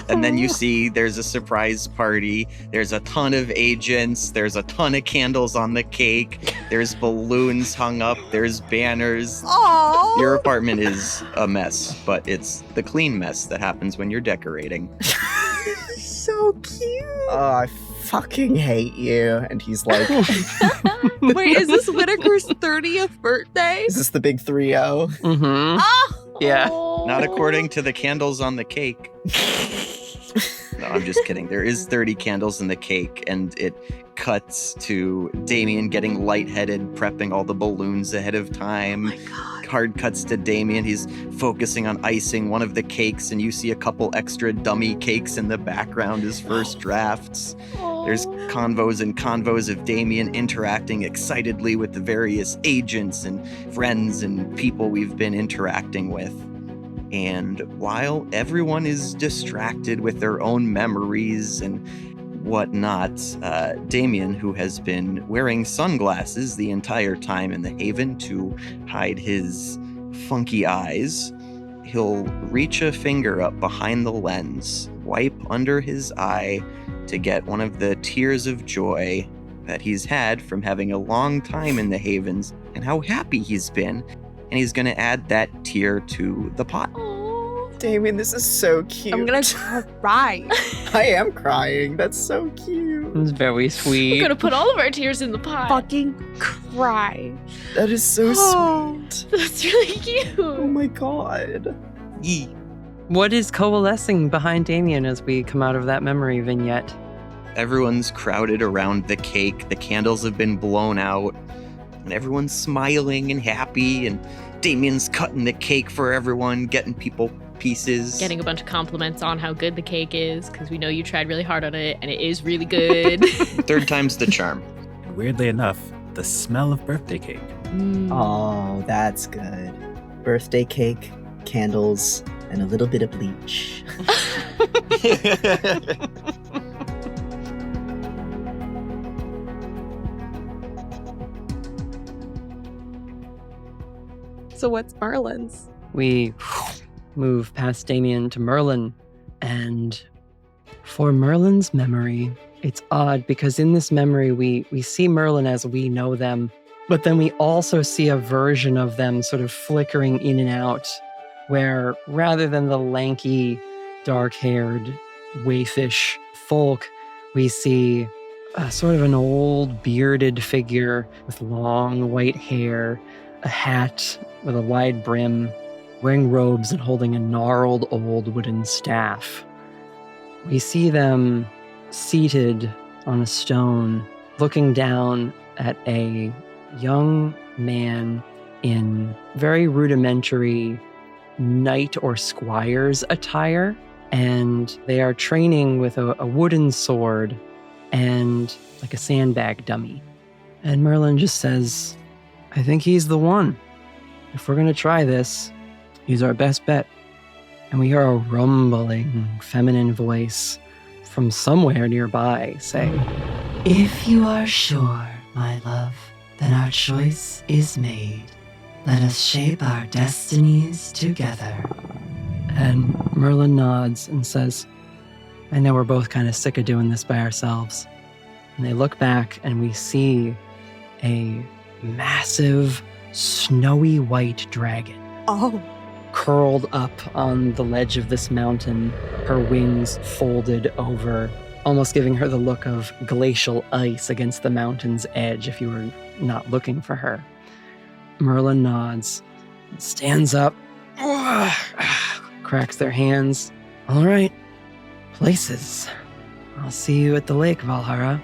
And then you see there's a surprise party. There's a ton of agents. There's a ton of candles on the cake. There's balloons hung up. There's banners.
Aww.
Your apartment is a mess, but it's the clean mess that happens when you're decorating.
So cute. Oh, I fucking hate you. And he's like,
Wait, is this Whitaker's 30th birthday?
is this the big 3-0?
Mm-hmm.
Oh!
Yeah.
Not according to the candles on the cake. No, I'm just kidding. There is 30 candles in the cake, and it cuts to Damien getting lightheaded, prepping all the balloons ahead of time.
Oh my god.
hard cuts to Damien. He's focusing on icing one of the cakes, and you see a couple extra dummy cakes in the background as first drafts. There's convos and convos of Damien interacting excitedly with the various agents and friends and people we've been interacting with. And while everyone is distracted with their own memories and whatnot, Damien, who has been wearing sunglasses the entire time in the Haven to hide his funky eyes, he'll reach a finger up behind the lens, wipe under his eye to get one of the tears of joy that he's had from having a long time in the Havens and how happy he's been, and he's going to add that tear to the pot.
Damien, this is so cute.
I'm gonna cry.
I am crying. That's so cute.
It's very sweet.
We're gonna put all of our tears in the pot.
Fucking cry.
That is so sweet.
That's really cute.
Oh my god.
Yee.
What is coalescing behind Damien as we come out of that memory vignette?
Everyone's crowded around the cake. The candles have been blown out, and everyone's smiling and happy, and Damien's cutting the cake for everyone, getting people pieces.
Getting a bunch of compliments on how good the cake is, because we know you tried really hard on it, and it is really good.
Third time's the charm.
And weirdly enough, the smell of birthday cake.
Oh, that's good. Birthday cake, candles, and a little bit of bleach.
So what's Merlin's?
We move past Damien to Merlin, and for Merlin's memory, it's odd because in this memory we see Merlin as we know them, but then we also see a version of them sort of flickering in and out, where rather than the lanky, dark-haired, waifish folk, we see sort of an old bearded figure with long white hair, a hat with a wide brim, wearing robes and holding a gnarled old wooden staff. We see them seated on a stone, looking down at a young man in very rudimentary knight or squire's attire, and they are training with a wooden sword and like a sandbag dummy. And Merlin just says, I think he's the one. If we're going to try this, he's our best bet. And we hear a rumbling feminine voice from somewhere nearby say,
If you are sure, my love, then our choice is made. Let us shape our destinies together.
and Merlin nods and says, I know we're both kind of sick of doing this by ourselves. And they look back and we see a massive, snowy white dragon.
Oh.
Curled up on the ledge of this mountain, her wings folded over, almost giving her the look of glacial ice against the mountain's edge if you were not looking for her. Merlin nods, stands up, cracks their hands. All right, places. I'll see you at the lake, Valhalla.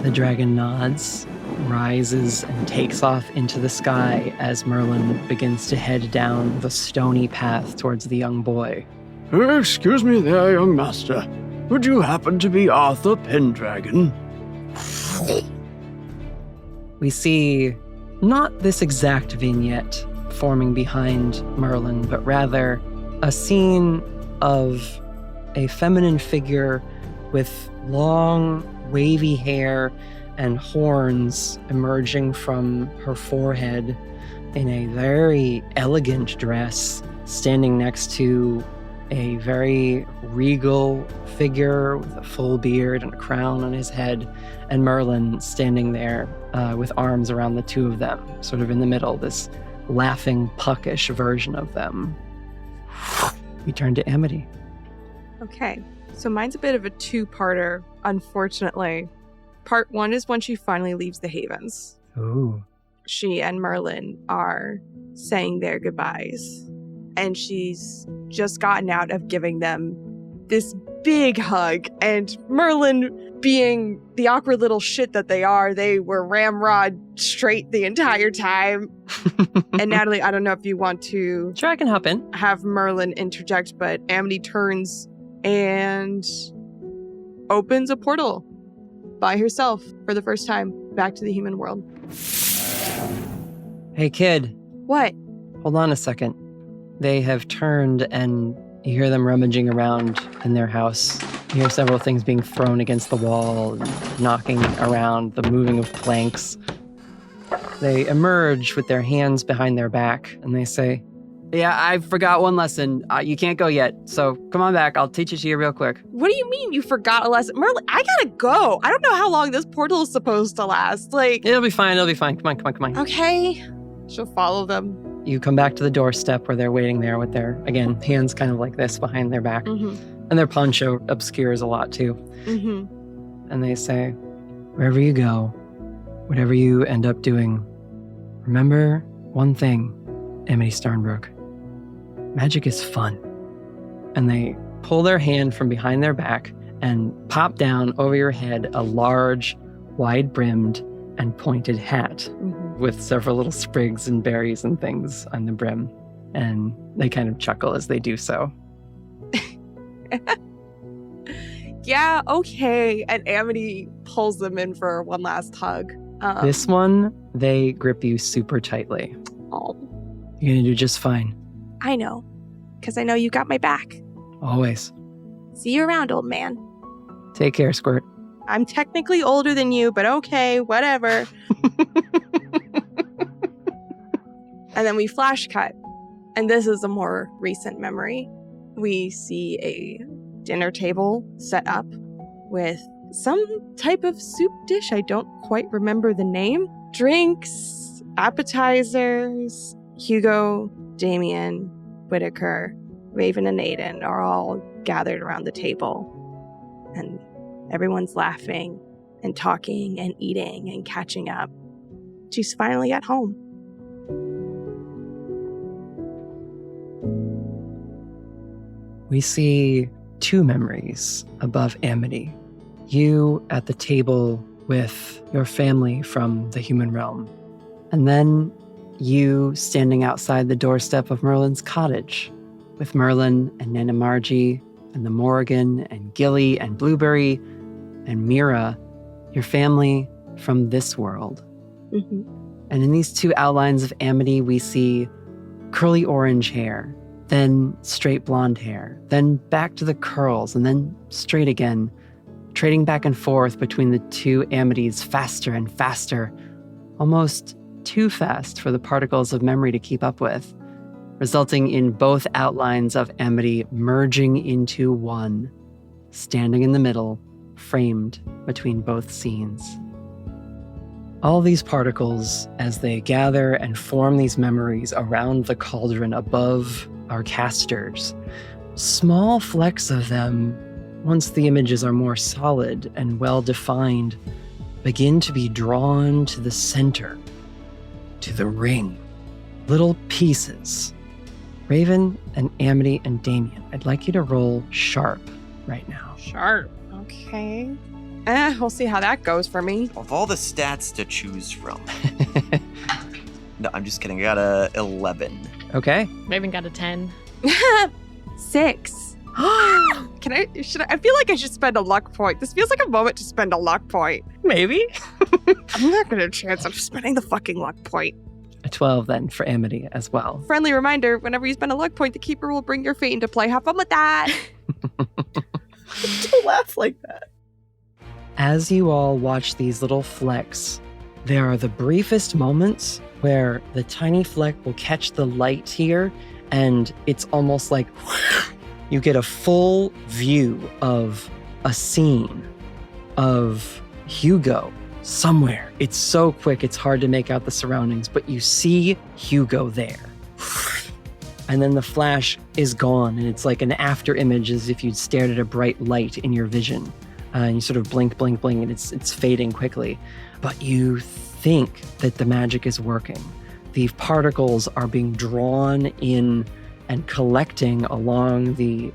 The dragon nods, rises, and takes off into the sky as Merlin begins to head down the stony path towards the young boy.
Excuse me there, young master. Would you happen to be Arthur Pendragon?
We see not this exact vignette forming behind Merlin, but rather a scene of a feminine figure with long, wavy hair and horns emerging from her forehead in a very elegant dress, standing next to a very regal figure with a full beard and a crown on his head, and Merlin standing there with arms around the two of them, sort of in the middle, this laughing, puckish version of them. We turn to Amity.
Okay, so mine's a bit of a two-parter, unfortunately. Part one is when she finally leaves the Havens.
Ooh.
She and Merlin are saying their goodbyes, and she's just gotten out of giving them this big hug, and Merlin being the awkward little shit that they are, they were ramrod straight the entire time. And Natalie, I don't know if you want to
Sure, I can hop in.
have Merlin interject, but Amity turns and opens a portal by herself for the first time back to the human world.
Hey, kid,
What?
hold on a second. They have turned and you hear them rummaging around in their house. You hear several things being thrown against the wall, and knocking around, the moving of planks. They emerge with their hands behind their back and they say, "Yeah, I forgot one lesson. You can't go yet, so come on back. I'll teach it to you real quick."
What do you mean you forgot a lesson? Merlin, I gotta go. I don't know how long this portal is supposed to last. Like,
It'll be fine. Come on.
okay. She'll follow them.
You come back to the doorstep where they're waiting there with their, again, hands kind of like this behind their back.
Mm-hmm.
And their poncho obscures a lot too.
Mm-hmm.
And they say, "Wherever you go, whatever you end up doing, remember one thing, Amity Starnbrook. Magic is fun." And they pull their hand from behind their back and pop down over your head a large, wide-brimmed, and pointed hat with several little sprigs and berries and things on the brim. And they kind of chuckle as they do so.
Yeah, okay. And Amity pulls them in for one last hug.
This one, they grip you super tightly.
Oh,
You're going to do just fine.
I know. Because I know you got my back.
Always.
See you around, old man.
Take care, Squirt.
I'm technically older than you, but okay, whatever. And then we flash cut. And this is a more recent memory. We see a dinner table set up with some type of soup dish. I don't quite remember the name. Drinks, appetizers. Hugo, Damien, Whitaker, Raven, and Aiden are all gathered around the table. And everyone's laughing and talking and eating and catching up. She's finally at home.
We see two memories above Amity. You at the table with your family from the human realm. And then you standing outside the doorstep of Merlin's cottage with Merlin and Nana Margie and the Morrigan and Gilly and Blueberry and Mira, your family from this world.
Mm-hmm.
And in these two outlines of Amity, we see curly orange hair, then straight blonde hair, then back to the curls, and then straight again, trading back and forth between the two Amitys faster and faster, almost too fast for the particles of memory to keep up with, resulting in both outlines of Amity merging into one, standing in the middle, framed between both scenes. All these particles, as they gather and form these memories around the cauldron above our casters, small flecks of them, once the images are more solid and well-defined, begin to be drawn to the center, to the ring. Little pieces. Raven and Amity and Damien, I'd like you to roll sharp right now.
Sharp. Okay. We'll see how that goes for me.
Of all the stats to choose from. No, I'm just kidding. I got a 11.
Okay.
Raven got a 10.
6. I feel like I should spend a luck point. This feels like a moment to spend a luck point.
Maybe.
I'm not going to chance of spending the fucking luck point.
A 12 then for Amity as well.
Friendly reminder, whenever you spend a luck point, the keeper will bring your fate into play. Have fun with that.
Don't laugh like that.
As you all watch these little flecks, there are the briefest moments where the tiny fleck will catch the light here, and it's almost like you get a full view of a scene of Hugo somewhere. It's so quick, it's hard to make out the surroundings, but you see Hugo there. And then the flash is gone, and it's like an after image as if you'd stared at a bright light in your vision. And you sort of blink, blink, blink, and it's fading quickly. But you think that the magic is working. The particles are being drawn in and collecting along the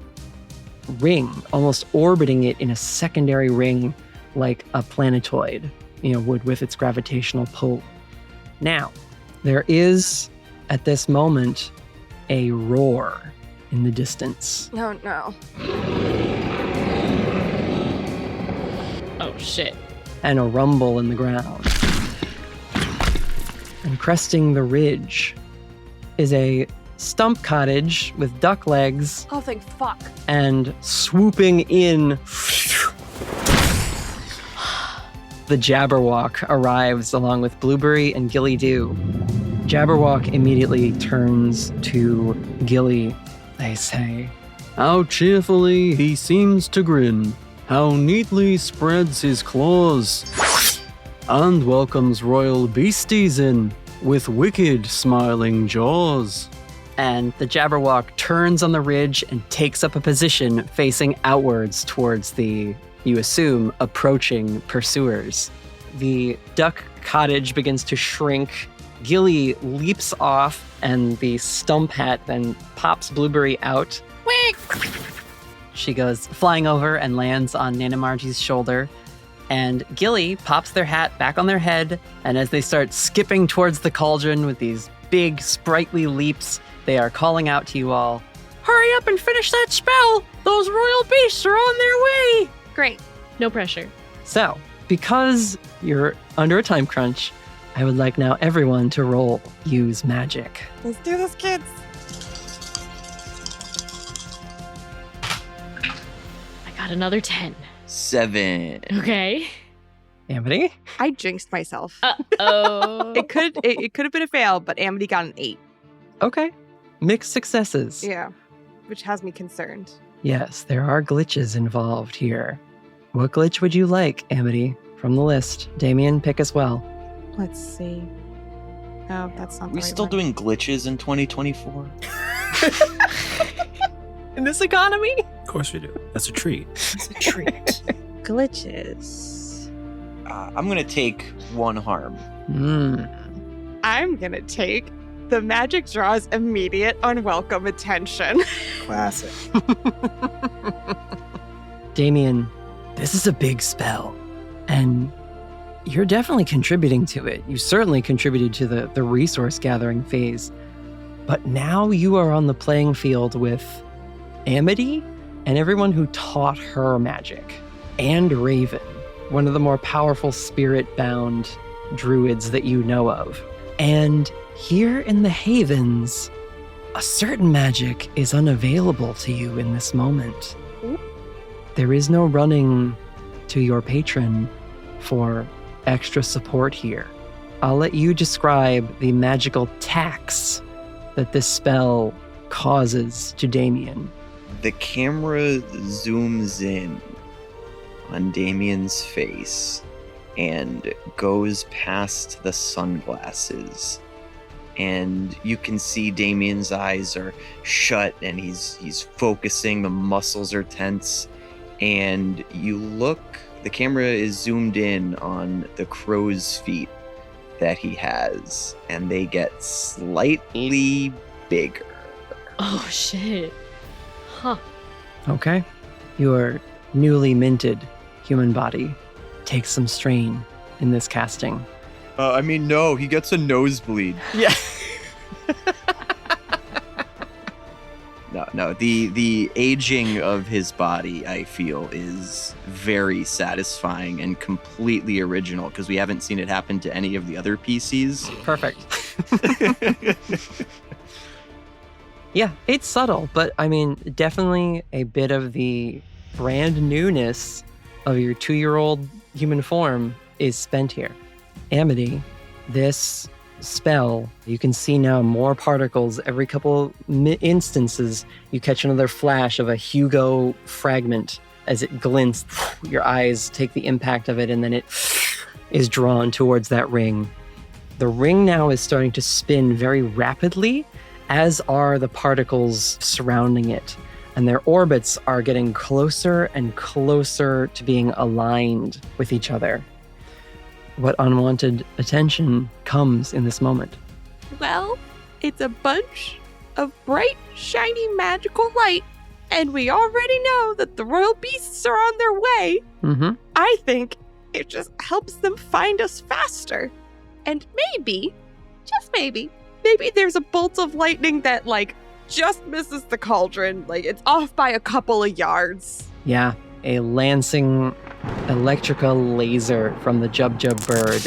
ring, almost orbiting it in a secondary ring like a planetoid, would with its gravitational pull. Now, there is, at this moment, a roar in the distance.
No, no.
Oh, shit.
And a rumble in the ground. And cresting the ridge is a stump cottage with duck legs.
Oh, thank fuck.
And swooping in, the Jabberwock arrives along with Blueberry and Gilly Dew. Jabberwock immediately turns to Gilly. They say,
"How cheerfully he seems to grin, how neatly spreads his claws, and welcomes royal beasties in with wicked smiling jaws."
And the Jabberwock turns on the ridge and takes up a position facing outwards towards the, you assume, approaching pursuers. The duck cottage begins to shrink. Gilly leaps off, and the stump hat then pops Blueberry out. She goes flying over and lands on Nana Margie's shoulder. And Gilly pops their hat back on their head, and as they start skipping towards the cauldron with these big, sprightly leaps, they are calling out to you all, "Hurry up and finish that spell! Those royal beasts are on their way!"
Great.
No pressure.
So, because you're under a time crunch, I would like now everyone to roll Use Magic.
Let's do this, kids.
I got another 10.
7.
Okay.
Amity?
I jinxed myself.
Uh-oh.
It could have been a fail, but Amity got an 8.
Okay. Mixed successes.
Yeah, which has me concerned.
Yes, there are glitches involved here. What glitch would you like, Amity, from the list? Damien, pick as well.
Let's see. No, that's not the
We
right
still
one.
doing glitches in 2024?
In this economy?
Of course we do. That's a treat.
It's a treat.
glitches.
I'm gonna take 1 harm.
I'm gonna take the magic draws immediate unwelcome attention.
Classic.
Damien, this is a big spell, and you're definitely contributing to it. You certainly contributed to the resource gathering phase, but now you are on the playing field with Amity and everyone who taught her magic, and Raven, one of the more powerful spirit-bound druids that you know of. And here in the Havens, a certain magic is unavailable to you in this moment. There is no running to your patron for extra support here. I'll let you describe the magical tax that this spell causes to Damien.
The camera zooms in on Damien's face and goes past the sunglasses. And you can see Damien's eyes are shut and he's focusing, the muscles are tense. And you look, the camera is zoomed in on the crow's feet that he has, and they get slightly bigger.
Oh, shit. Huh.
Okay. Your newly minted human body takes some strain in this casting.
No, he gets a nosebleed.
Yeah.
No, the aging of his body, I feel, is very satisfying and completely original because we haven't seen it happen to any of the other PCs.
Perfect. Yeah, it's subtle, but I mean, definitely a bit of the brand newness of your 2-year-old human form is spent here. Amity, this spell, you can see now more particles. Every couple instances, you catch another flash of a Hugo fragment as it glints. Your eyes take the impact of it, and then it is drawn towards that ring. The ring now is starting to spin very rapidly, as are the particles surrounding it. And their orbits are getting closer and closer to being aligned with each other. What unwanted attention comes in this moment?
Well, it's a bunch of bright, shiny, magical light, and we already know that the royal beasts are on their way.
Mm-hmm.
I think it just helps them find us faster. And maybe, just maybe there's a bolt of lightning that, like, just misses the cauldron. Like, it's off by a couple of yards.
Yeah, a lancing electrical laser from the Jub bird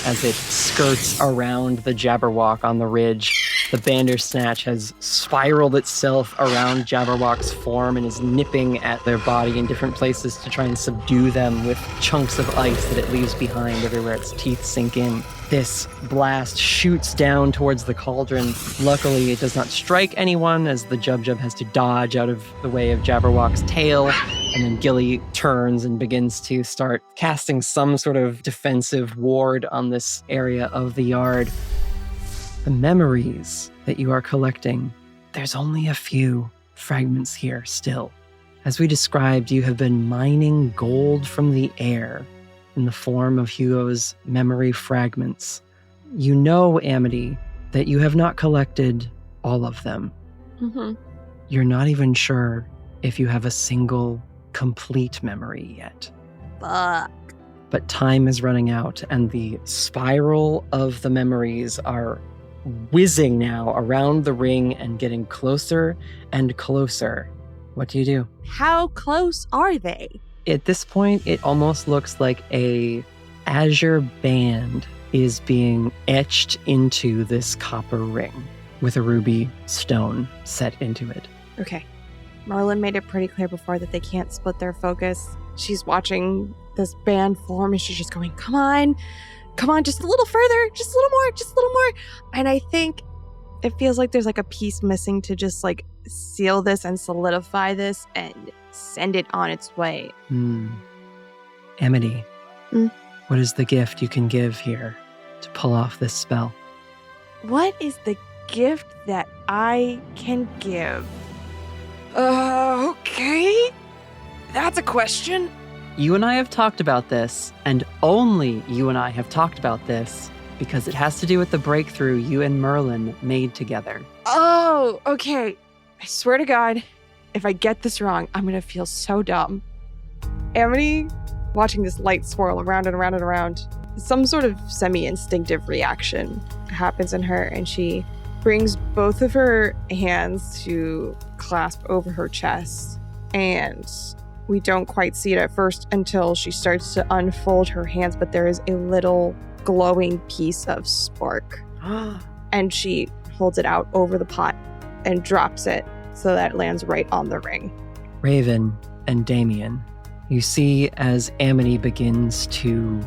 as it skirts around the Jabberwock on the ridge. The Bandersnatch has spiraled itself around Jabberwock's form and is nipping at their body in different places to try and subdue them with chunks of ice that it leaves behind everywhere its teeth sink in. This blast shoots down towards the cauldron. Luckily, it does not strike anyone as the Jub has to dodge out of the way of Jabberwock's tail. And then Gilly turns and begins to start casting some sort of defensive ward on this area of the yard. The memories that you are collecting, there's only a few fragments here still. As we described, you have been mining gold from the air in the form of Hugo's memory fragments. You know, Amity, that you have not collected all of them.
Mm-hmm.
You're not even sure if you have a single complete memory yet.
Fuck.
But time is running out, and the spiral of the memories are whizzing now around the ring and getting closer and closer. What do you do?
How close are they?
At this point, it almost looks like a azure band is being etched into this copper ring with a ruby stone set into it.
Okay. Merlin made it pretty clear before that they can't split their focus. She's watching this band form and she's just going, come on, just a little further, just a little more. And I think it feels like there's like a piece missing to just like seal this and solidify this and send it on its way.
Amity, what is the gift you can give here to pull off this spell?
What is the gift that I can give? Okay. That's a question.
You and I have talked about this, and only you and I have talked about this because it has to do with the breakthrough you and Merlin made together.
Oh, okay. I swear to God, if I get this wrong, I'm going to feel so dumb. Amity, watching this light swirl around and around and around, some sort of semi-instinctive reaction happens in her, and she brings both of her hands to clasp over her chest, and we don't quite see it at first until she starts to unfold her hands, but there is a little glowing piece of spark. And she holds it out over the pot and drops it so that it lands right on the ring.
Raven and Damien, you see as Amity begins to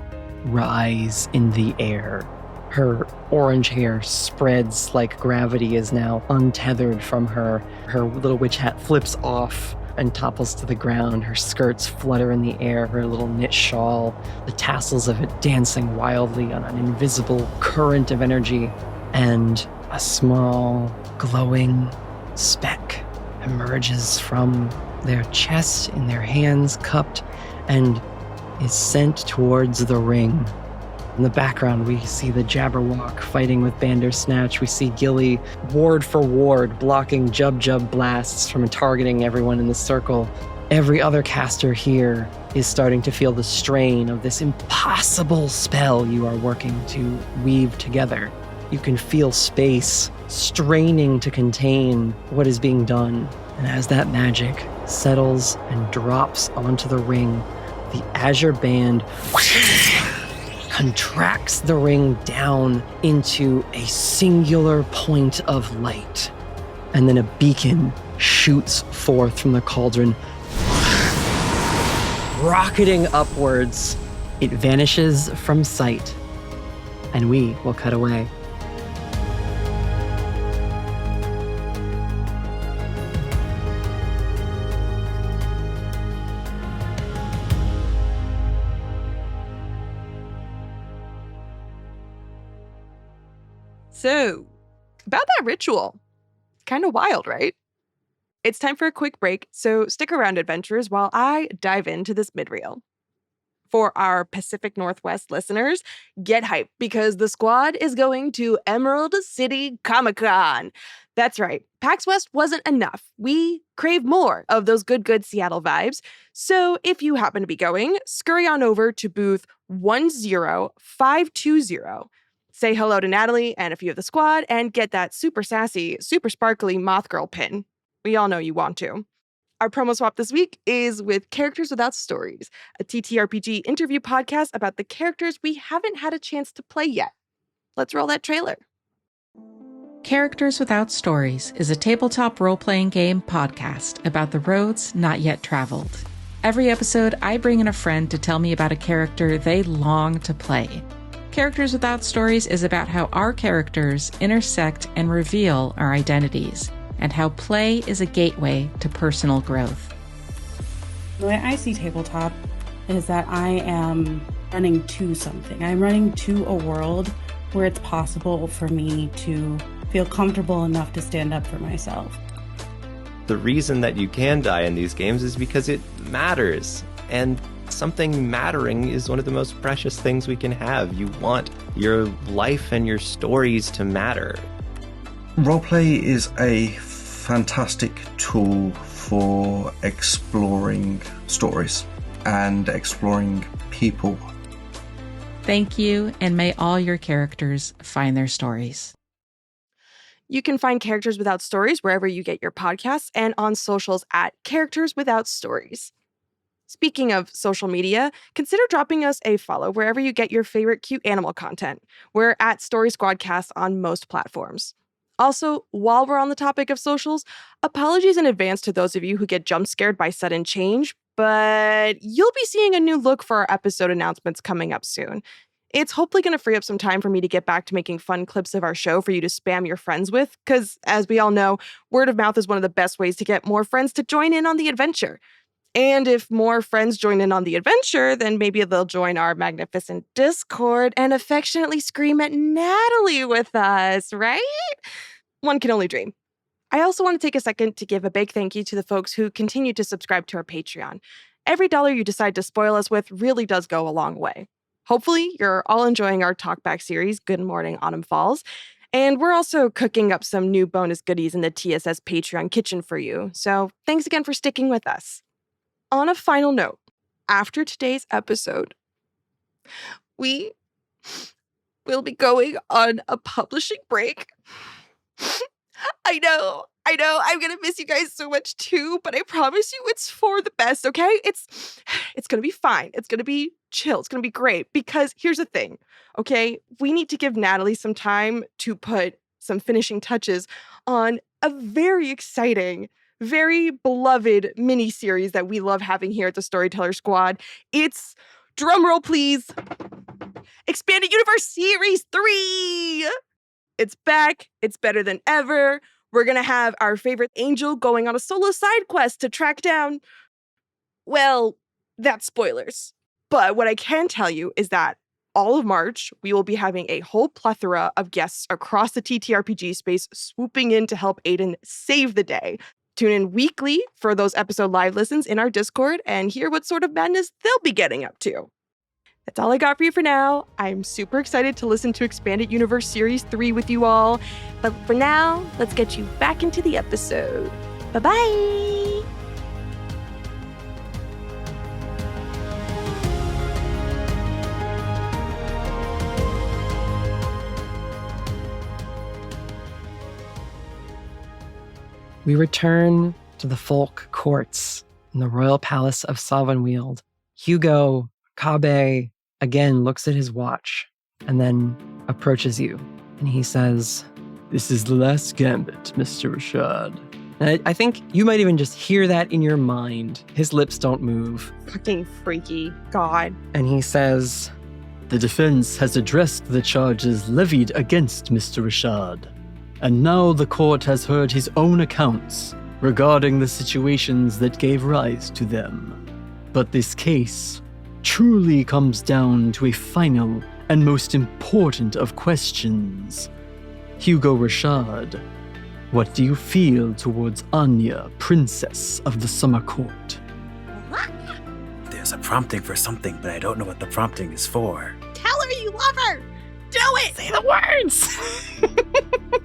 rise in the air. Her orange hair spreads like gravity is now untethered from her. Her little witch hat flips off and topples to the ground. Her skirts flutter in the air, her little knit shawl, the tassels of it dancing wildly on an invisible current of energy. And a small, glowing speck emerges from their chest in their hands cupped and is sent towards the ring. In the background, we see the Jabberwock fighting with Bandersnatch. We see Gilly, ward for ward, blocking Jub blasts from targeting everyone in the circle. Every other caster here is starting to feel the strain of this impossible spell you are working to weave together. You can feel space straining to contain what is being done. And as that magic settles and drops onto the ring, the azure band contracts the ring down into a singular point of light. And then a beacon shoots forth from the cauldron, rocketing upwards. It vanishes from sight, and we will cut away.
So, about that ritual. Kind of wild, right? It's time for a quick break, so stick around, adventurers, while I dive into this mid-reel. For our Pacific Northwest listeners, get hyped because the squad is going to Emerald City Comic-Con. That's right. PAX West wasn't enough. We crave more of those good Seattle vibes. So if you happen to be going, scurry on over to booth 10520. Say hello to Natalie and a few of the squad and get that super sassy, super sparkly Moth Girl pin. We all know you want to. Our promo swap this week is with Characters Without Stories, a TTRPG interview podcast about the characters we haven't had a chance to play yet. Let's roll that trailer.
Characters Without Stories is a tabletop role-playing game podcast about the roads not yet traveled. Every episode, I bring in a friend to tell me about a character they long to play. Characters Without Stories is about how our characters intersect and reveal our identities, and how play is a gateway to personal growth.
The way I see tabletop is that I am running to something. I'm running to a world where it's possible for me to feel comfortable enough to stand up for myself.
The reason that you can die in these games is because it matters. And something mattering is one of the most precious things we can have. You want your life and your stories to matter.
Roleplay is a fantastic tool for exploring stories and exploring people.
Thank you, and may all your characters find their stories.
You can find Characters Without Stories wherever you get your podcasts and on socials at Characters Without Stories. Speaking of social media, consider dropping us a follow wherever you get your favorite cute animal content. We're at Story Squadcast on most platforms. Also, while we're on the topic of socials, apologies in advance to those of you who get jump scared by sudden change, but you'll be seeing a new look for our episode announcements coming up soon. It's hopefully going to free up some time for me to get back to making fun clips of our show for you to spam your friends with, because as we all know, word of mouth is one of the best ways to get more friends to join in on the adventure. And if more friends join in on the adventure, then maybe they'll join our magnificent Discord and affectionately scream at Natalie with us, right? One can only dream. I also want to take a second to give a big thank you to the folks who continue to subscribe to our Patreon. Every dollar you decide to spoil us with really does go a long way. Hopefully, you're all enjoying our Talkback series, Good Morning Autumn Falls. And we're also cooking up some new bonus goodies in the TSS Patreon kitchen for you. So thanks again for sticking with us. On a final note, after today's episode, we will be going on a publishing break. I know, I'm gonna miss you guys so much too, but I promise you it's for the best, okay? It's gonna be fine. It's gonna be chill. It's gonna be great, because here's the thing, okay? We need to give Natalie some time to put some finishing touches on a very exciting, very beloved mini-series that we love having here at the Storyteller Squad. It's, drumroll please, Expanded Universe Series 3! It's back. It's better than ever. We're going to have our favorite angel going on a solo side quest to track down, well, that's spoilers. But what I can tell you is that all of March, we will be having a whole plethora of guests across the TTRPG space swooping in to help Aiden save the day. Tune in weekly for those episode live listens in our Discord and hear what sort of madness they'll be getting up to. That's all I got for you for now. I'm super excited to listen to Expanded Universe Series 3 with you all. But for now, let's get you back into the episode. Bye-bye!
We return to the folk courts in the royal palace of Salvanweald. Hugo, Kabe, again looks at his watch and then approaches you. And he says,
"This is the last gambit, Mr. Rashad."
And I think you might even just hear that in your mind. His lips don't move.
Fucking freaky. God.
And he says,
"The defense has addressed the charges levied against Mr. Rashad, and now the court has heard his own accounts regarding the situations that gave rise to them. But this case truly comes down to a final and most important of questions. Hugo Rashad, what do you feel towards Anya, Princess of the Summer Court?"
There's a prompting for something, but I don't know what the prompting is for.
Tell her you love her! Do it!
"Say the words!"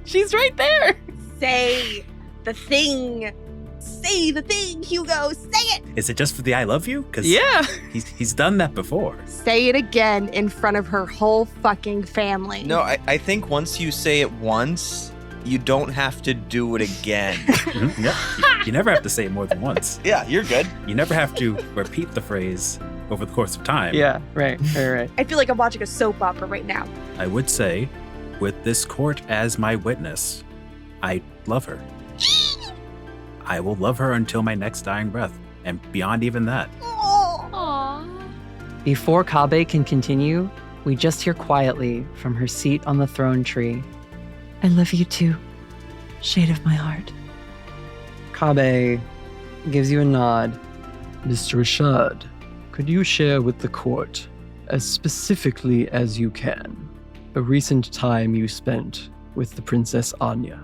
She's right there!
say the thing. Say the thing, Hugo. Say it.
Is it just for the I love you? Because
Yeah.
he's done that before.
Say it again in front of her whole fucking family.
No, I think once you say it once, you don't have to do it again.
Yep. You never have to say it more than once.
Yeah, you're good.
You never have to repeat the phrase over the course of time.
Yeah, right.
I feel like I'm watching a soap opera right now.
I would say, with this court as my witness, I love her. I will love her until my next dying breath, and beyond even that.
Aww.
Before Kabe can continue, we just hear quietly from her seat on the throne tree.
I love you too, shade of my heart.
Kabe gives you a nod.
Mr. Rashad, could you share with the court, as specifically as you can, a recent time you spent with the Princess Anya?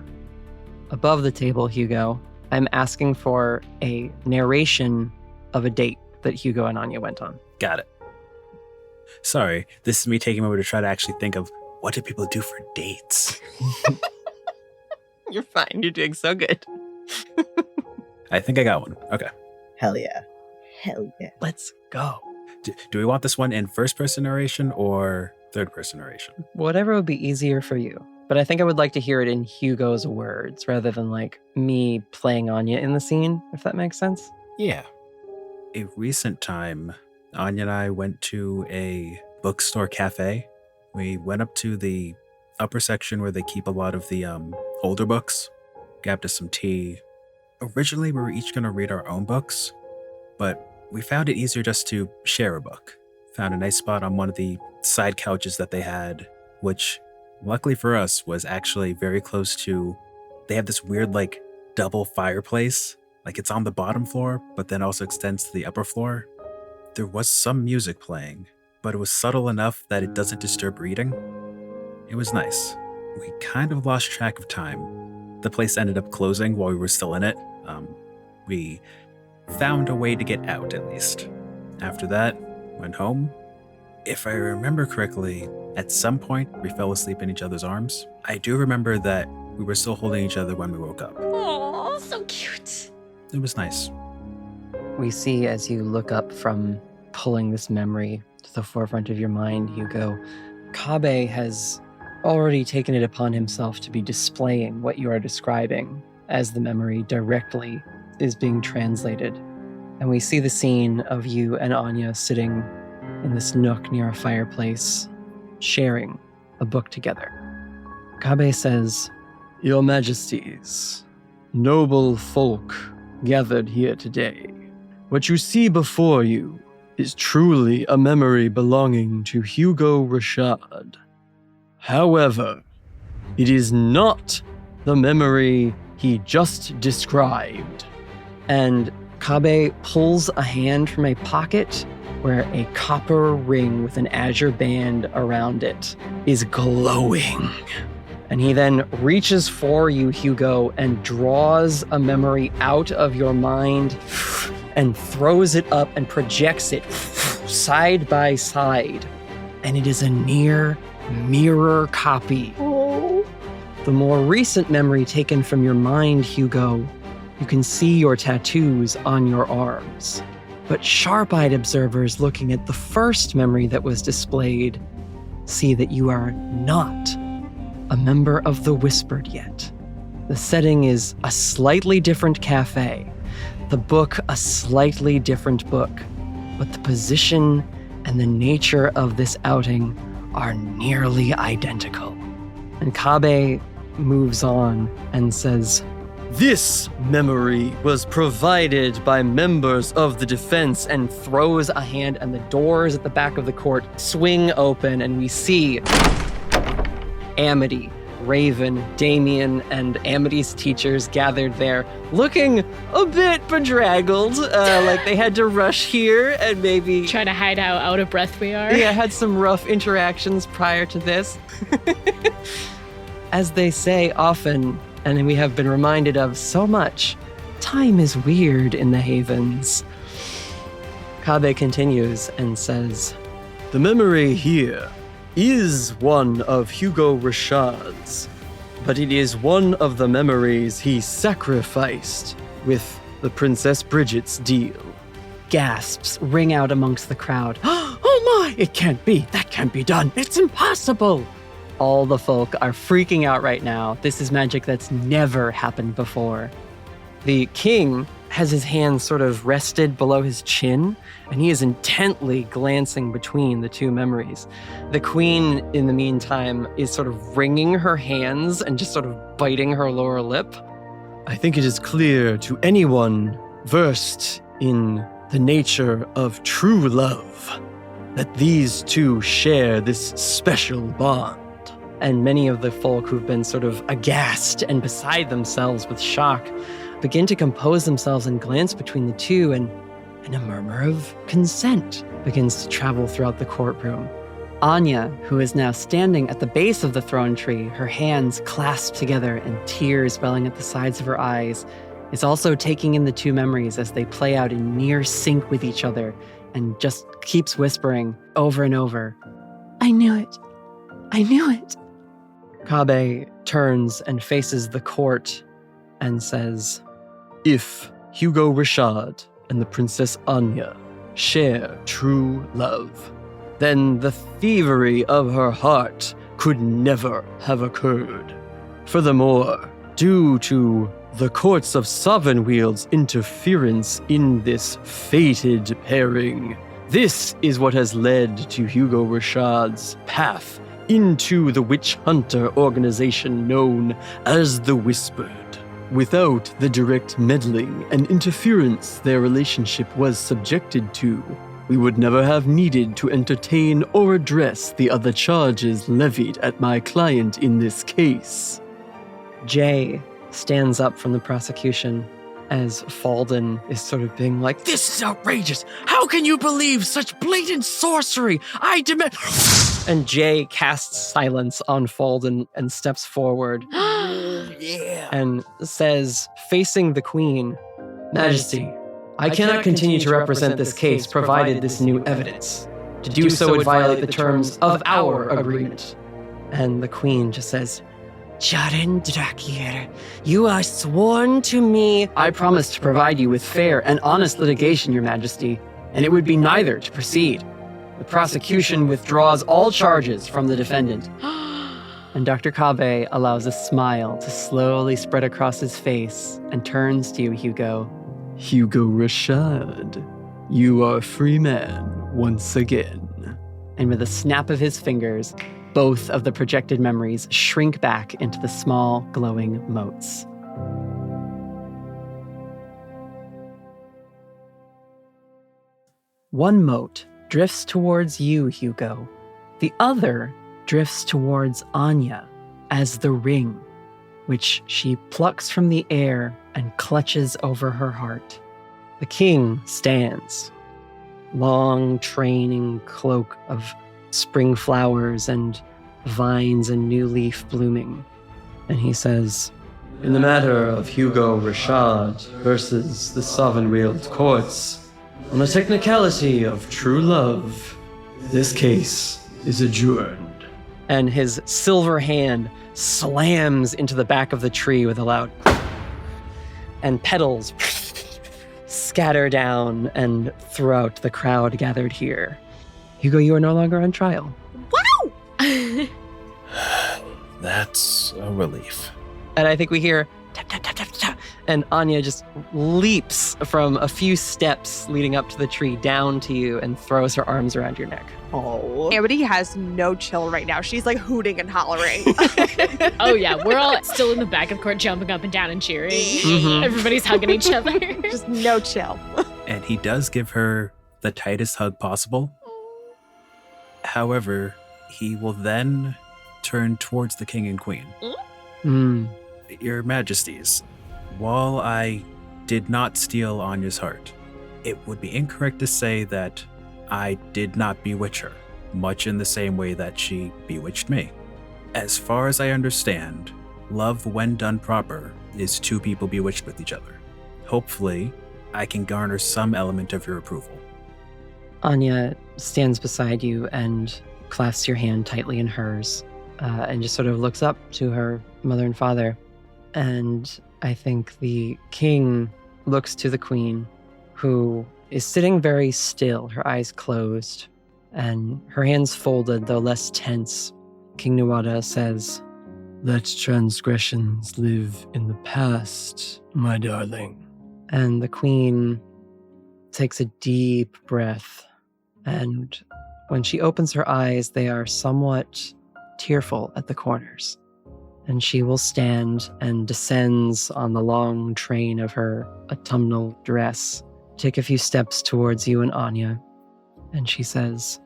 Above the table, Hugo, I'm asking for a narration of a date that Hugo and Anya went on.
Got it. Sorry, this is me taking a moment to try to actually think of what do people do for dates?
You're fine. You're doing so good.
I think I got one. Okay.
Hell yeah. Hell yeah.
Let's go.
Do we want this one in first-person narration or third-person narration?
Whatever would be easier for you. But I think I would like to hear it in Hugo's words rather than like me playing Anya in the scene, if that makes sense.
Yeah. A recent time, Anya and I went to a bookstore cafe. We went up to the upper section where they keep a lot of the older books, grabbed us some tea. Originally, we were each going to read our own books, but we found it easier just to share a book. Found a nice spot on one of the side couches that they had, which, luckily for us, was actually very close to... They have this weird, like, double fireplace. Like, it's on the bottom floor, but then also extends to the upper floor. There was some music playing, but it was subtle enough that it doesn't disturb reading. It was nice. We kind of lost track of time. The place ended up closing while we were still in it. We found a way to get out, at least. After that, went home. If I remember correctly, at some point, we fell asleep in each other's arms. I do remember that we were still holding each other when we woke up.
Oh, so cute.
It was nice.
We see as you look up from pulling this memory to the forefront of your mind, Hugo, Kabe has already taken it upon himself to be displaying what you are describing as the memory directly is being translated. And we see the scene of you and Anya sitting in this nook near a fireplace, sharing a book together. Kabe says,
Your Majesties, noble folk gathered here today, what you see before you is truly a memory belonging to Hugo Rashad. However, it is not the memory he just described.
And Kabe pulls a hand from a pocket where a copper ring with an azure band around it is glowing. And he then reaches for you, Hugo, and draws a memory out of your mind and throws it up and projects it side by side. And it is a near mirror copy.
Oh.
The more recent memory taken from your mind, Hugo, you can see your tattoos on your arms. But sharp-eyed observers looking at the first memory that was displayed see that you are not a member of the Whispered yet. The setting is a slightly different cafe, the book a slightly different book, but the position and the nature of this outing are nearly identical. And Kabe moves on and says,
This memory was provided by members of the defense,
and throws a hand, and the doors at the back of the court swing open, and we see Amity, Raven, Damien, and Amity's teachers gathered there, looking a bit bedraggled, like they had to rush here and maybe
Trying to hide how out of breath we are.
Yeah, had some rough interactions prior to this. As they say often, and we have been reminded of so much, time is weird in the Havens. Kabe continues and says,
The memory here is one of Hugo Rashad's. but it is one of the memories he sacrificed with the Princess Bridget's deal.
Gasps ring out amongst the crowd.
Oh my! It can't be! That can't be done! It's impossible!
All the folk are freaking out right now. This is magic that's never happened before. The king has his hands sort of rested below his chin, and he is intently glancing between the two memories. The queen, in the meantime, is sort of wringing her hands and just sort of biting her lower lip.
I think it is clear to anyone versed in the nature of true love that these two share this special bond.
And many of the folk who've been sort of aghast and beside themselves with shock begin to compose themselves and glance between the two, and a murmur of consent begins to travel throughout the courtroom. Anya, who is now standing at the base of the throne tree, her hands clasped together and tears welling at the sides of her eyes, is also taking in the two memories as they play out in near sync with each other, and just keeps whispering over and over,
I knew it. I knew it.
Kabe turns and faces the court and says,
If Hugo Rashad and the Princess Anya share true love, then the thievery of her heart could never have occurred. Furthermore, due to the courts of Sovereignwield's interference in this fated pairing, this is what has led to Hugo Rashad's path into the witch hunter organization known as the Whispered. Without the direct meddling and interference their relationship was subjected to, we would never have needed to entertain or address the other charges levied at my client in this case.
Jay stands up from the prosecution as Falden is sort of being like,
This is outrageous! How can you believe such blatant sorcery? I demand...
And Jay casts silence on Falden and steps forward and says, facing the queen,
Majesty, I cannot continue to represent this case provided this new evidence. To do so would violate the terms of our agreement.
And the queen just says,
Jaren Drakir, you are sworn to me.
I promise to provide you with fair and honest litigation, Your Majesty, and it would be neither to proceed. The prosecution withdraws all charges from the defendant. And Dr. Kabe allows a smile to slowly spread across his face and turns to you, Hugo.
Hugo Rashad, you are a free man once again.
And with a snap of his fingers, both of the projected memories shrink back into the small, glowing motes. One mote drifts towards you, Hugo. The other drifts towards Anya as the ring, which she plucks from the air and clutches over her heart. The king stands, long training cloak of spring flowers and vines and new leaf blooming. And he says,
In the matter of Hugo Rashad versus the Sovereignwield courts, on a technicality of true love, this case is adjourned.
And his silver hand slams into the back of the tree with a loud and petals scatter down and throughout the crowd gathered here. Hugo, you are no longer on trial.
Wow!
That's a relief.
And I think we hear tap, tap, tap, tap, tap, and Anya just leaps from a few steps leading up to the tree down to you and throws her arms around your neck.
Oh. Amity has no chill right now. She's like hooting and hollering.
Oh yeah, we're all still in the back of the court jumping up and down and cheering.
Mhm.
Everybody's hugging each other.
Just no chill.
And he does give her the tightest hug possible. However, he will then turn towards the king and queen. Your Majesties, while I did not steal Anya's heart, it would be incorrect to say that I did not bewitch her, much in the same way that she bewitched me. As far as I understand, love when done proper is two people bewitched with each other. Hopefully, I can garner some element of your approval.
Anya stands beside you and clasps your hand tightly in hers. and just sort of looks up to her mother and father. And I think the king looks to the queen, who is sitting very still, her eyes closed, and her hands folded, though less tense. King Nuada says,
"Let transgressions live in the past, my darling."
And the queen takes a deep breath, and when she opens her eyes, they are somewhat tearful at the corners. And she will stand and descends on the long train of her autumnal dress, take a few steps towards you and Anya, and she says,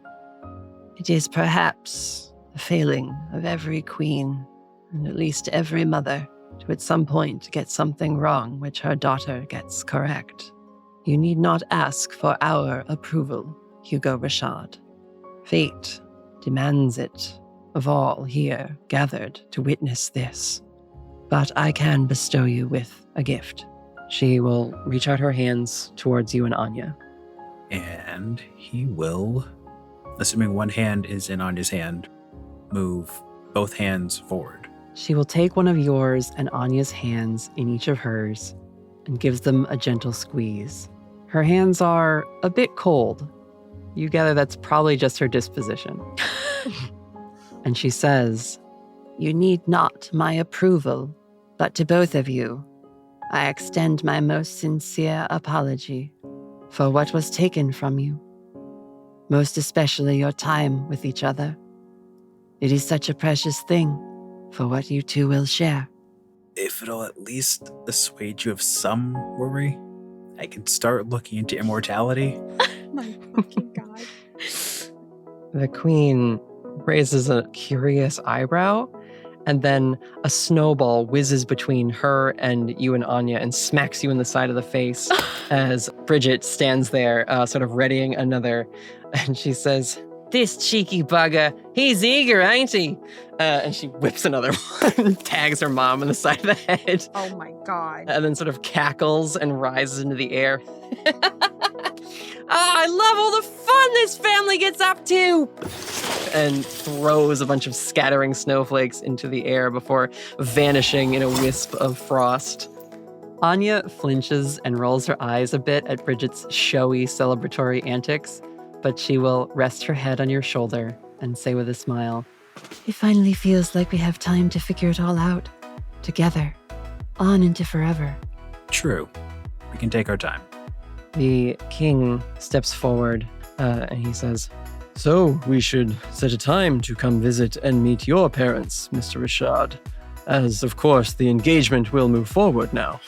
"It is perhaps the failing of every queen, and at least every mother, to at some point get something wrong which her daughter gets correct. You need not ask for our approval, Hugo Rashad. Fate demands it of all here gathered to witness this. But I can bestow you with a gift." She will reach out her hands towards you and Anya.
And he will, assuming one hand is in Anya's hand, move both hands forward.
She will take one of yours and Anya's hands in each of hers and gives them a gentle squeeze. Her hands are a bit cold. You gather that's probably just her disposition. And she says, "You need not my approval, but to both of you, I extend my most sincere apology for what was taken from you, most especially your time with each other. It is such a precious thing for what you two will share."
If it'll at least assuage you of some worry, I can start looking into immortality.
My fucking God.
The queen raises a curious eyebrow, and then a snowball whizzes between her and you and Anya and smacks you in the side of the face as Bridget stands there, sort of readying another. And she says, "This cheeky bugger, he's eager, ain't he?" And she whips another one, tags her mom in the side of the head.
Oh my God.
And then sort of cackles and rises into the air. I love all the fun this family gets up to! And throws a bunch of scattering snowflakes into the air before vanishing in a wisp of frost. Anya flinches and rolls her eyes a bit at Bridget's showy celebratory antics, but she will rest her head on your shoulder and say with a smile, "It finally feels like we have time to figure it all out. Together. On into forever."
True. We can take our time.
The king steps forward and he says, "So we should set a time to come visit and meet your parents, Mr. Rashad, as of course the engagement will move forward now."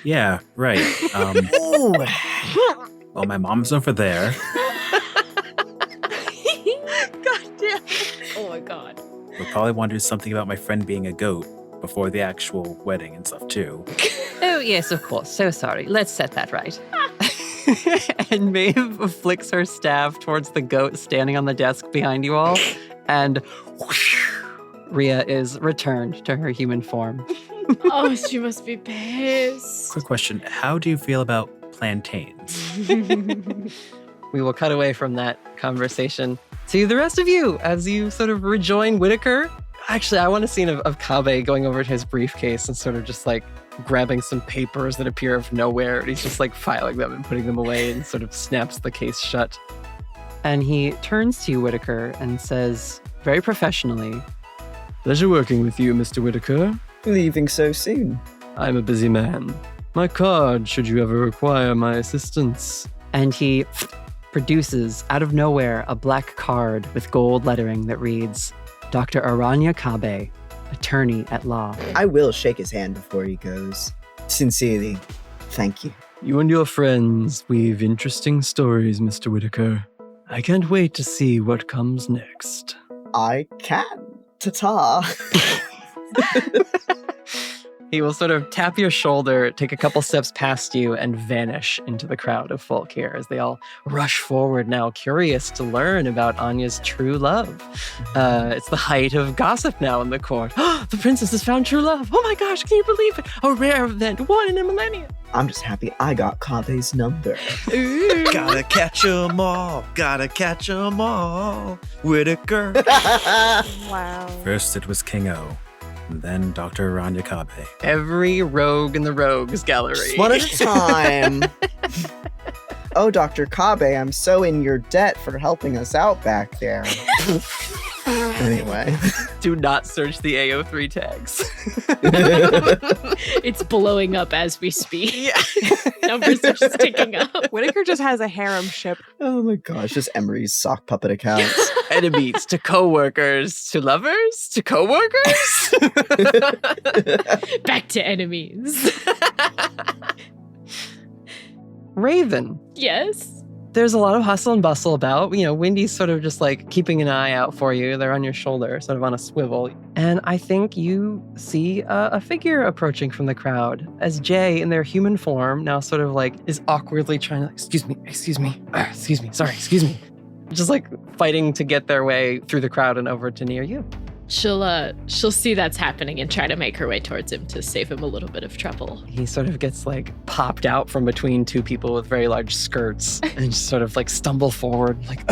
Yeah, right. Well, my mom's over there.
God damn.
Oh my God.
We'll probably want to do something about my friend being a goat before the actual wedding and stuff too.
"Oh, yes, of course. So sorry. Let's set that right." And Maeve flicks her staff towards the goat standing on the desk behind you all, and whoosh, Rhea is returned to her human form.
Oh, she must be pissed.
Quick question. How do you feel about plantains?
We will cut away from that conversation to the rest of you as you sort of rejoin Whitaker. Actually, I want a scene of Kabe going over to his briefcase and sort of just like grabbing some papers that appear out of nowhere. And he's just like filing them and putting them away and sort of snaps the case shut. And he turns to you, Whitaker, and says, very professionally,
"Pleasure working with you, Mr. Whitaker.
Leaving so soon?
I'm a busy man. My card, should you ever require my assistance."
And he produces out of nowhere a black card with gold lettering that reads, Dr. Aranya Kabe, attorney at law.
I will shake his hand before he goes. Sincerely, thank you.
You and your friends weave interesting stories, Mr. Whitaker. I can't wait to see what comes next.
I can. Ta-ta.
He will sort of tap your shoulder, take a couple steps past you, and vanish into the crowd of folk here as they all rush forward now, curious to learn about Anya's true love. It's the height of gossip now in the court. The princess has found true love. Oh my gosh, can you believe it? A rare event, one in a millennium.
I'm just happy I got Kabe's number.
Gotta catch 'em all. Gotta catch 'em all. Whitaker.
Wow.
First it was King O, and then Dr. Aranya Kabe.
Every rogue in the rogues gallery.
Just one at a time. Oh, Dr. Kabe, I'm so in your debt for helping us out back there. Anyway.
Do not search the AO3 tags.
It's blowing up as we speak. Yeah. Numbers are just ticking up.
Whitaker just has a harem ship.
Oh my gosh, just Emery's sock puppet accounts.
Enemies to co-workers to lovers to co-workers.
Back to enemies.
Raven.
Yes.
There's a lot of hustle and bustle about. Wendy's sort of just like keeping an eye out for you. They're on your shoulder, sort of on a swivel. And I think you see a figure approaching from the crowd as Jay, in their human form, now sort of like is awkwardly trying to, excuse me, sorry, excuse me. Just like fighting to get their way through the crowd and over to near you.
She'll see that's happening and try to make her way towards him to save him a little bit of trouble.
He sort of gets like popped out from between two people with very large skirts and just sort of like stumble forward like,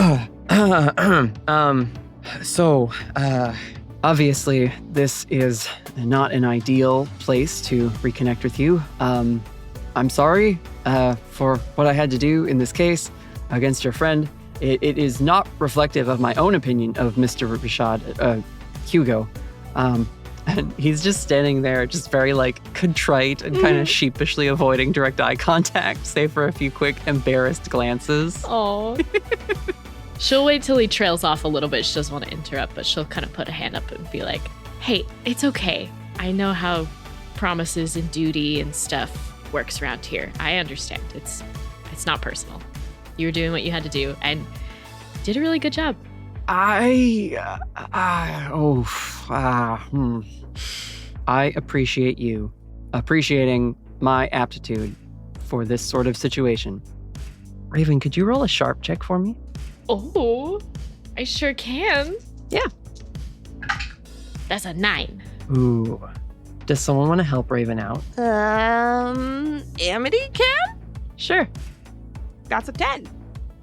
obviously this is not an ideal place to reconnect with you. I'm sorry for what I had to do in this case against your friend. It is not reflective of my own opinion of Mr. Rashad, Hugo. And he's just standing there, just very like contrite and kind of sheepishly avoiding direct eye contact, save for a few quick embarrassed glances.
Oh. She'll wait till he trails off a little bit. She doesn't want to interrupt, but she'll kind of put a hand up and be like, hey, it's okay. I know how promises and duty and stuff works around here. I understand. It's not personal. You were doing what you had to do and did a really good job.
I appreciate you appreciating my aptitude for this sort of situation. Raven, could you roll a sharp check for me?
Oh, I sure can.
Yeah.
That's a 9.
Ooh. Does someone want to help Raven out?
Amity can?
Sure.
That's a 10.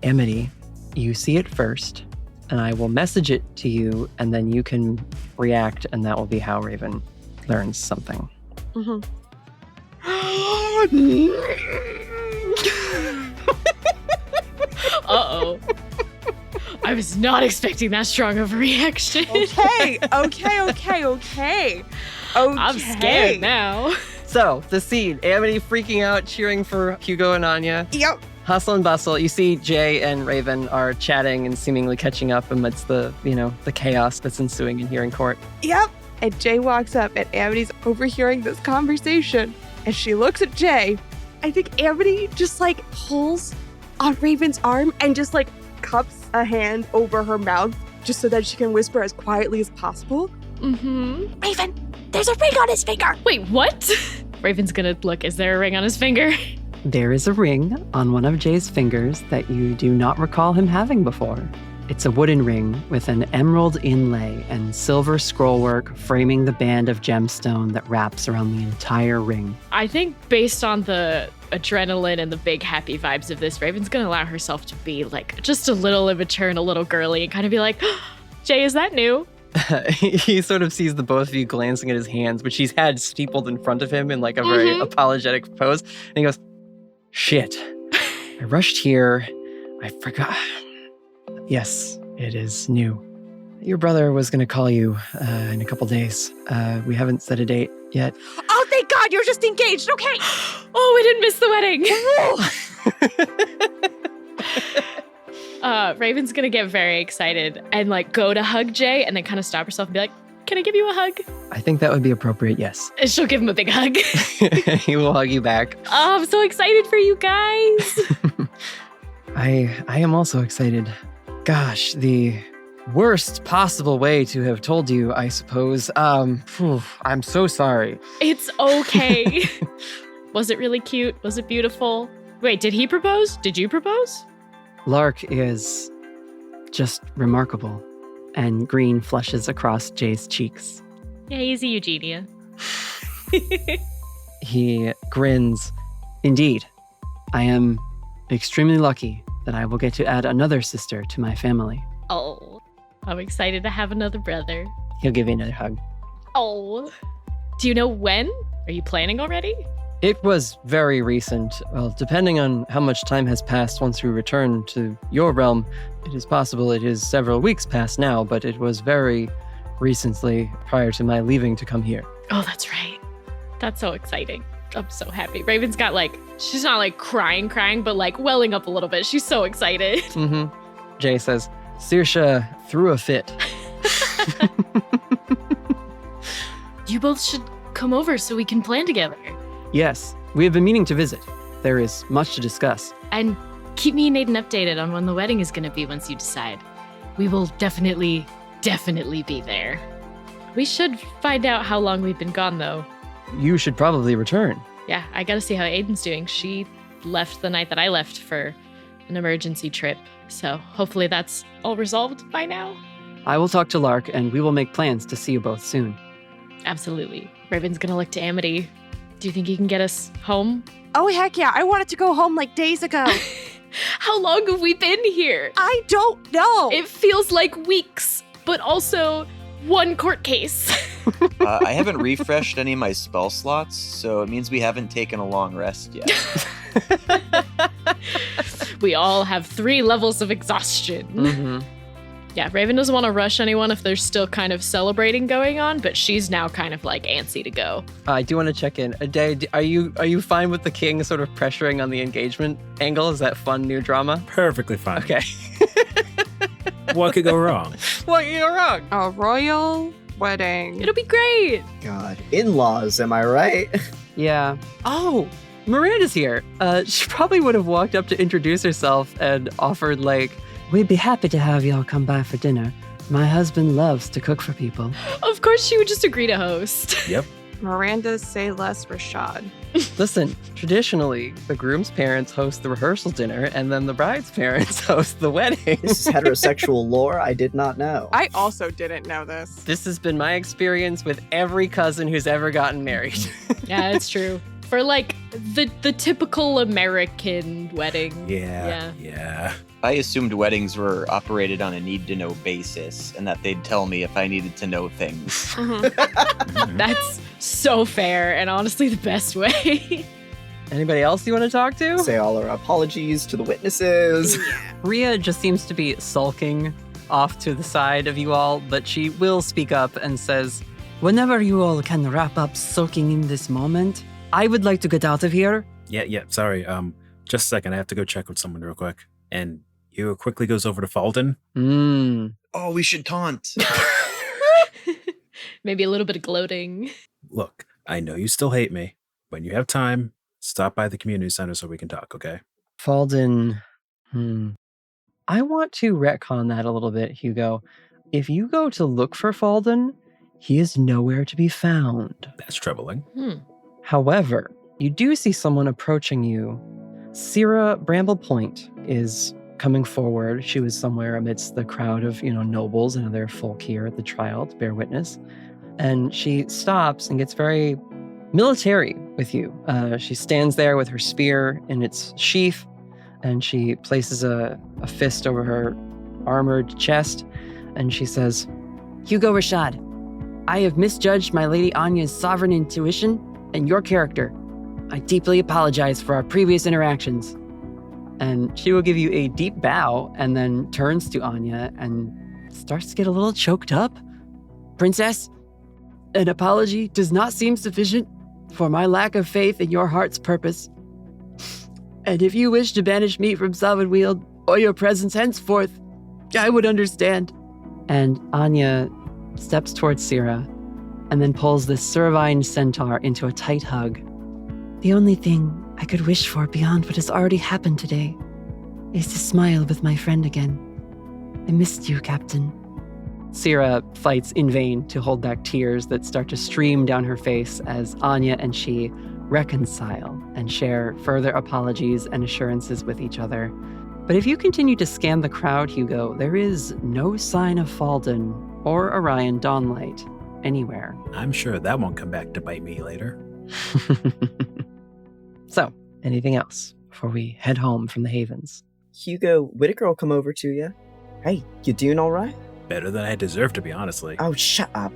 Amity, you see it first, and I will message it to you, and then you can react, and that will be how Raven learns something.
Mm-hmm.
Uh-oh. I was not expecting that strong of a reaction.
Okay.
I'm scared now.
So, the scene, Amity freaking out, cheering for Hugo and Aine.
Yep.
Hustle and bustle. You see Jay and Raven are chatting and seemingly catching up amidst the chaos that's ensuing in here in court.
Yep. And Jay walks up and Amity's overhearing this conversation. And she looks at Jay. I think Amity just like pulls on Raven's arm and just like cups a hand over her mouth just so that she can whisper as quietly as possible.
Mm-hmm.
Raven, there's a ring on his finger.
Wait, what? Raven's gonna look. Is there a ring on his finger?
There is a ring on one of Jay's fingers that you do not recall him having before. It's a wooden ring with an emerald inlay and silver scrollwork framing the band of gemstone that wraps around the entire ring.
I think based on the adrenaline and the big happy vibes of this, Raven's gonna allow herself to be like just a little immature and a little girly and kind of be like, Jay, is that new?
He sort of sees the both of you glancing at his hands, which he's had steepled in front of him in like a very apologetic pose. And he goes, shit, I rushed here. I forgot. Yes, it is new. Your brother was going to call you in a couple days. We haven't set a date yet.
Oh, thank God, you're just engaged. Okay.
Oh, we didn't miss the wedding. Raven's going to get very excited and like go to hug Jay and then kind of stop herself and be like, can I give you a hug?
I think that would be appropriate, yes.
And she'll give him a big hug.
He will hug you back.
Oh, I'm so excited for you guys.
I am also excited. Gosh, the worst possible way to have told you, I suppose. I'm so sorry.
It's okay. Was it really cute? Was it beautiful? Wait, did he propose? Did you propose?
Lark is just remarkable. And green flushes across Jay's cheeks.
Yeah, easy, Eugenia.
He grins
Indeed, I am extremely lucky that I will get to add another sister to my family.
Oh, I'm excited to have another brother.
He'll give you another hug.
Oh. Do you know when? Are you planning already?
It was very recent. Well, depending on how much time has passed once we return to your realm, it is possible it is several weeks past now, but it was very recently prior to my leaving to come here.
Oh, that's right. That's so exciting. I'm so happy. Raven's got she's not crying, but welling up a little bit. She's so excited.
Mm-hmm. Jay says, Saoirse threw a fit.
You both should come over so we can plan together.
Yes, we have been meaning to visit. There is much to discuss.
And keep me and Aiden updated on when the wedding is going to be once you decide. We will definitely be there. We should find out how long we've been gone, though.
You should probably return.
Yeah, I gotta see how Aiden's doing. She left the night that I left for an emergency trip, so hopefully that's all resolved by now.
I will talk to Lark, and we will make plans to see you both soon.
Absolutely. Raven's gonna look to Amity. Do you think he can get us home?
Oh, heck yeah. I wanted to go home days ago.
How long have we been here?
I don't know.
It feels like weeks, but also one court case.
I haven't refreshed any of my spell slots, so it means we haven't taken a long rest yet.
We all have 3 levels of exhaustion.
Mm-hmm.
Yeah, Raven doesn't want to rush anyone if there's still kind of celebrating going on, but she's now kind of antsy to go.
I do want to check in. Aday, are you fine with the king sort of pressuring on the engagement angle? Is that fun new drama?
Perfectly fine.
Okay.
What could go wrong?
What could go wrong?
A royal wedding.
It'll be great.
God, in-laws, am I right?
Yeah. Oh, Miranda's here. She probably would have walked up to introduce herself and offered we'd be happy to have y'all come by for dinner. My husband loves to cook for people.
Of course she would just agree to host.
Yep.
Miranda say less Rashad.
Listen, traditionally, the groom's parents host the rehearsal dinner, and then the bride's parents host the wedding.
This is heterosexual lore I did not know.
I also didn't know this.
This has been my experience with every cousin who's ever gotten married.
Yeah, it's true. For the typical American wedding.
Yeah.
I assumed weddings were operated on a need-to-know basis, and that they'd tell me if I needed to know things.
That's so fair, and honestly the best way.
Anybody else you want to talk to?
Say all our apologies to the witnesses.
Rhea just seems to be sulking off to the side of you all, but she will speak up and says, whenever you all can wrap up soaking in this moment, I would like to get out of here.
Yeah, sorry. Just a second, I have to go check with someone real quick. And Hugo quickly goes over to Falden.
Oh, we should taunt.
Maybe a little bit of gloating.
Look, I know you still hate me. When you have time, stop by the community center so we can talk, okay?
Falden, I want to retcon that a little bit, Hugo. If you go to look for Falden, he is nowhere to be found.
That's troubling.
However, you do see someone approaching you. Syrah Bramblepoint is coming forward. She was somewhere amidst the crowd of, nobles and other folk here at the trial to bear witness. And she stops and gets very military with you. She stands there with her spear in its sheath, and she places a fist over her armored chest, and she says, Hugo Rashad, I have misjudged my Lady Anya's sovereign intuition and your character. I deeply apologize for our previous interactions. And she will give you a deep bow and then turns to Anya and starts to get a little choked up. Princess, an apology does not seem sufficient for my lack of faith in your heart's purpose. And if you wish to banish me from Salvanweald or your presence henceforth, I would understand. And Anya steps towards Syrah and then pulls this servine centaur into a tight hug. The only thing I could wish for beyond what has already happened today is to smile with my friend again. I missed you, Captain. Syrah fights in vain to hold back tears that start to stream down her face as Anya and she reconcile and share further apologies and assurances with each other. But if you continue to scan the crowd, Hugo, there is no sign of Falden or Orion Dawnlight anywhere.
I'm sure that won't come back to bite me later.
So,
Anything else before we head home from the Havens?
Hugo, Whitaker will come over to you. Hey, you doing all right?
Better than I deserve, to be honestly.
Oh, shut up.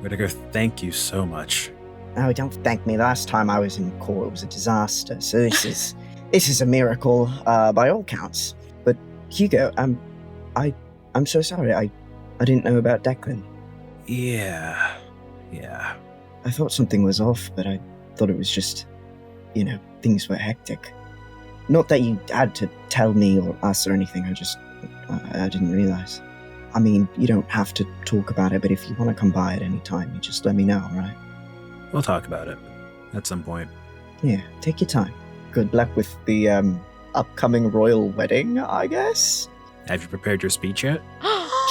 Whitaker, thank you so much.
Oh, don't thank me. Last time I was in court, it was a disaster. So this is a miracle by all counts. But Hugo, I'm so sorry. I didn't know about Declan.
Yeah.
I thought something was off, but I thought it was just, things were hectic. Not that you had to tell me or us or anything. I didn't realize. I mean, you don't have to talk about it, but if you want to come by at any time, you just let me know, all right?
We'll talk about it at some point.
Yeah, take your time. Good luck with the upcoming royal wedding, I guess?
Have you prepared your speech yet?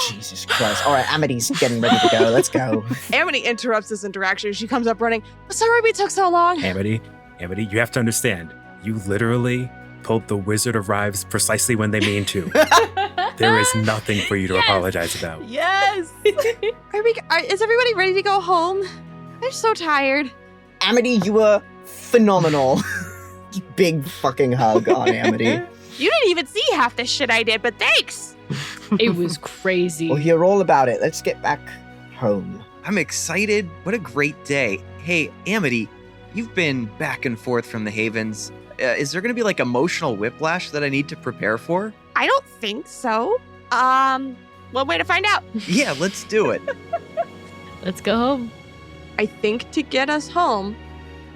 Jesus Christ. All right, Amity's getting ready to go. Let's go.
Amity interrupts this interaction. She comes up running. Sorry we took so long.
Amity, you have to understand. You literally pulled the Wizard of Rives precisely when they mean to. There is nothing for you to apologize about.
Yes. Is everybody ready to go home? I'm so tired.
Amity, you were phenomenal. Big fucking hug on Amity.
You didn't even see half the shit I did, but thanks.
It was crazy.
We'll hear all about it. Let's get back home.
I'm excited. What a great day. Hey, Amity, you've been back and forth from the Havens. Is there going to be like emotional whiplash that I need to prepare for?
I don't think so. One way to find out.
Yeah, let's do it.
Let's go home.
I think to get us home,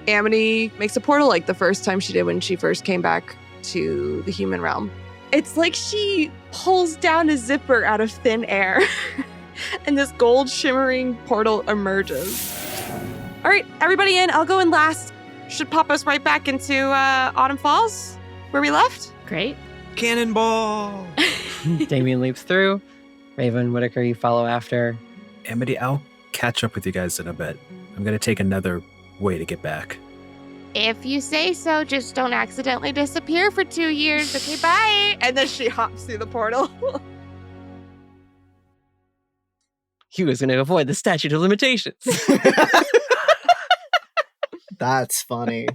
Amity makes a portal like the first time she did when she first came back to the human realm. It's like she pulls down a zipper out of thin air and this gold shimmering portal emerges. All right, everybody in. I'll go in last. Should pop us right back into Autumn Falls where we left.
Great.
Cannonball!
Damien leaps through. Raven, Whitaker, you follow after.
Amity, I'll catch up with you guys in a bit. I'm going to take another way to get back.
If you say so, just don't accidentally disappear for 2 years. Okay, bye. And then she hops through the portal.
Hugo's going to avoid the statute of limitations.
That's funny.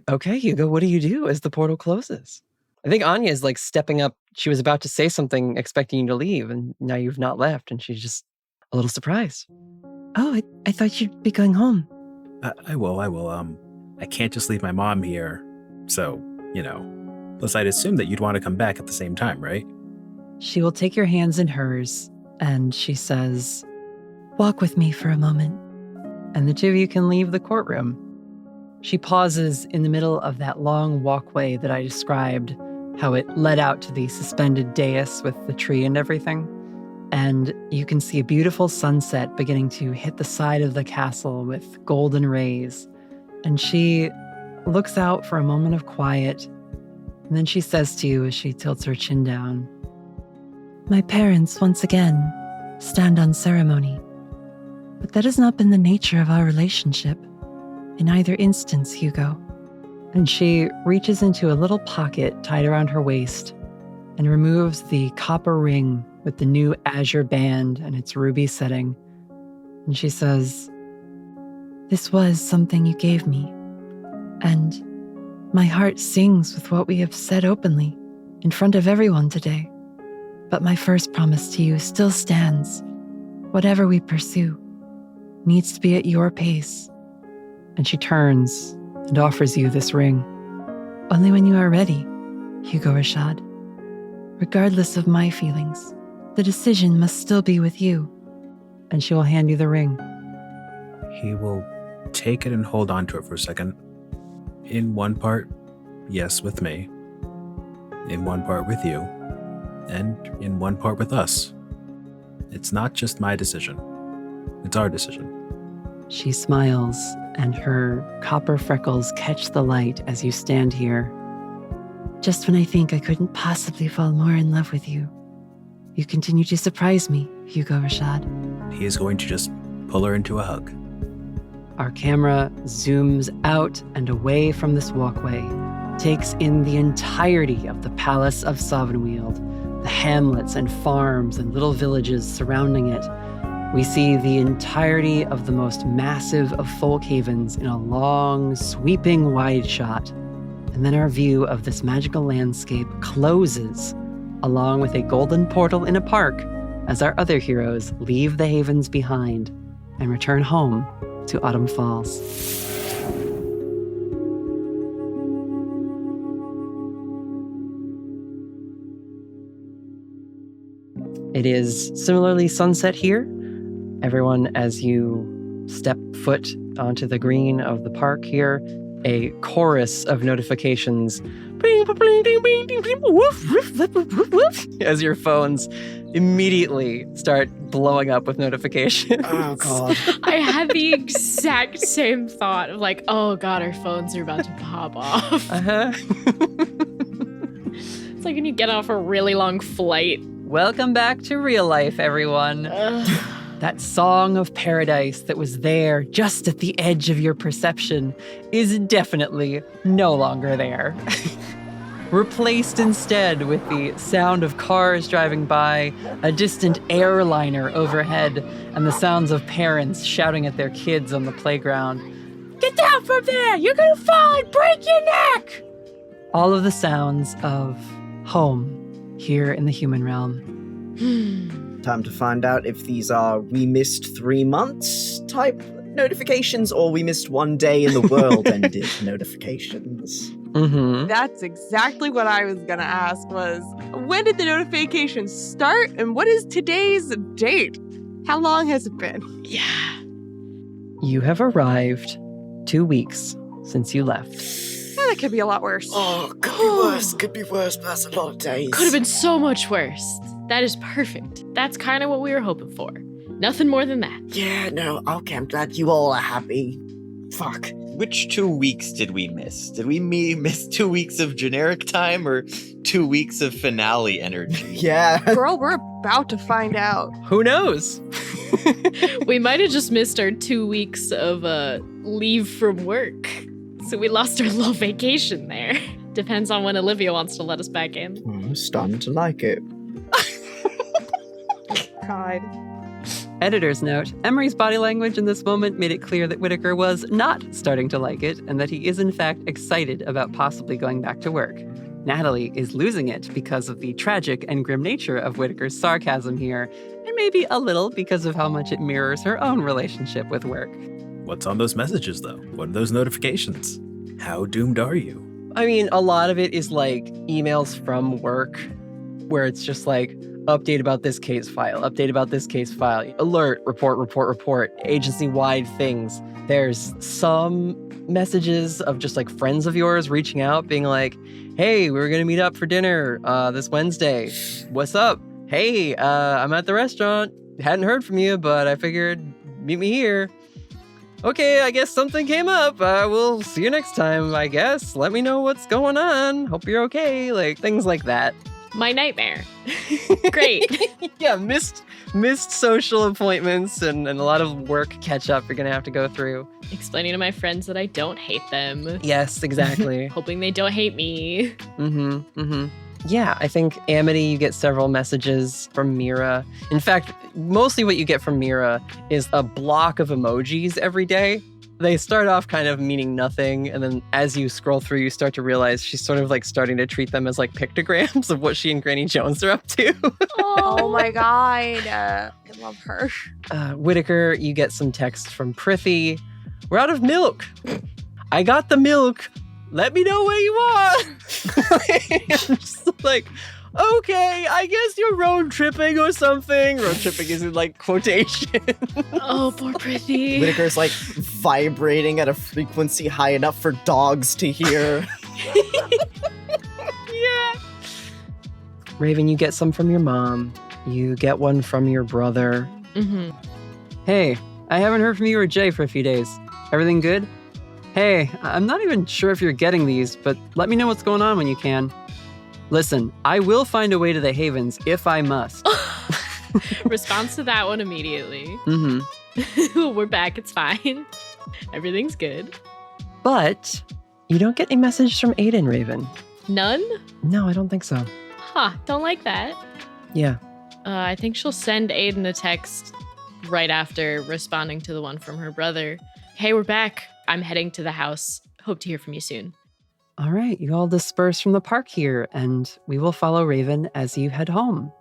Okay, Hugo, what do you do as the portal closes? I think Anya is like stepping up. She was about to say something, expecting you to leave, and now you've not left, and she's just a little surprised. Oh, I thought you'd be going home.
I will. I can't just leave my mom here. So, plus I'd assume that you'd want to come back at the same time, right?
She will take your hands in hers, and she says, "Walk with me for a moment." And the two of you can leave the courtroom. She pauses in the middle of that long walkway that I described, how it led out to the suspended dais with the tree and everything. And you can see a beautiful sunset beginning to hit the side of the castle with golden rays. And she looks out for a moment of quiet, and then she says to you as she tilts her chin down, "My parents, once again, stand on ceremony. But that has not been the nature of our relationship, in either instance, Hugo." And she reaches into a little pocket tied around her waist and removes the copper ring with the new azure band and its ruby setting. And she says, "This was something you gave me, and my heart sings with what we have said openly in front of everyone today. But my first promise to you still stands. Whatever we pursue needs to be at your pace." And she turns and offers you this ring. "Only when you are ready, Hugo Rashad. Regardless of my feelings, the decision must still be with you." And she will hand you the ring.
He will take it and hold on to it for a second. In one part, yes, with me. In one part with you. And in one part with us. It's not just my decision. It's our decision.
She smiles, and her copper freckles catch the light as you stand here. "Just when I think I couldn't possibly fall more in love with you, you continue to surprise me, Hugo Rashad."
He is going to just pull her into a hug.
Our camera zooms out and away from this walkway, takes in the entirety of the Palace of Sovnweald, the hamlets and farms and little villages surrounding it, We see the entirety of the most massive of folk havens in a long, sweeping wide shot. And then our view of this magical landscape closes, along with a golden portal in a park, as our other heroes leave the havens behind and return home to Autumn Falls. It is similarly sunset here. Everyone, as you step foot onto the green of the park here, a chorus of notifications as your phones immediately start blowing up with notifications.
Oh, God.
I had the exact same thought of like, oh God, our phones are about to pop off.
Uh-huh.
It's like when you get off a really long flight.
Welcome back to real life, everyone. That song of paradise that was there just at the edge of your perception is definitely no longer there. Replaced instead with the sound of cars driving by, a distant airliner overhead, and the sounds of parents shouting at their kids on the playground. Get down from there! You're gonna fall and break your neck! All of the sounds of home here in the human realm.
Time to find out if these are we missed 3 months type notifications or we missed 1 day in the world ended notifications.
Mm-hmm.
That's exactly what I was gonna ask was, when did the notifications start and what is today's date? How long has it been?
Yeah.
You have arrived 2 weeks since you left.
Yeah, that could be a lot worse.
Oh, could be worse, but that's a lot of days.
Could have been so much worse. That is perfect. That's kind of what we were hoping for. Nothing more than that.
Yeah, no, okay, I'm glad you all are happy. Fuck.
Which 2 weeks did we miss? Did we miss 2 weeks of generic time or 2 weeks of finale energy?
Yeah.
Girl, we're about to find out.
Who knows?
We might have just missed our 2 weeks of leave from work. So we lost our little vacation there. Depends on when Olivia wants to let us back in.
I'm starting to like it.
God.
Editor's note, Emery's body language in this moment made it clear that Whittaker was not starting to like it and that he is in fact excited about possibly going back to work. Natalie is losing it because of the tragic and grim nature of Whittaker's sarcasm here, and maybe a little because of how much it mirrors her own relationship with work.
What's on those messages, though? What are those notifications? How doomed are you?
I mean, a lot of it is like emails from work where it's just like, update about this case file, alert, report, agency-wide things. There's some messages of just like friends of yours reaching out, being like, hey, we're gonna meet up for dinner this Wednesday. What's up? Hey, I'm at the restaurant. Hadn't heard from you, but I figured meet me here. Okay, I guess something came up. We'll see you next time, I guess. Let me know what's going on. Hope you're okay. Like, things like that.
My nightmare. Great.
Yeah, missed social appointments and a lot of work catch up you're going to have to go through.
Explaining to my friends that I don't hate them.
Yes, exactly.
Hoping they don't hate me.
Yeah, I think Amity, you get several messages from Mira. In fact, mostly what you get from Mira is a block of emojis every day. They start off kind of meaning nothing, and then as you scroll through, you start to realize she's sort of like starting to treat them as like pictograms of what she and Granny Jones are up to.
Oh my God. I love her.
Whittaker, you get some text from Prithee. We're out of milk. I got the milk. Let me know what you want. Just like, okay, I guess you're road tripping or something. Road tripping is in like quotation.
Oh, poor Prithee.
Whittaker's like vibrating at a frequency high enough for dogs to hear.
Yeah. Raven, you get some from your mom. You get one from your brother.
Mm-hmm.
Hey, I haven't heard from you or Jay for a few days. Everything good? Hey, I'm not even sure if you're getting these, but let me know what's going on when you can. Listen, I will find a way to the Havens if I must.
Response to that one immediately.
Mm-hmm.
We're back, it's fine. Everything's good.
But you don't get any message from Aiden, Raven.
None?
No, I don't think so.
Huh, don't like that.
Yeah.
I think she'll send Aiden a text right after responding to the one from her brother. Hey, we're back. I'm heading to the house. Hope to hear from you soon.
All right, you all disperse from the park here, and we will follow Raven as you head home.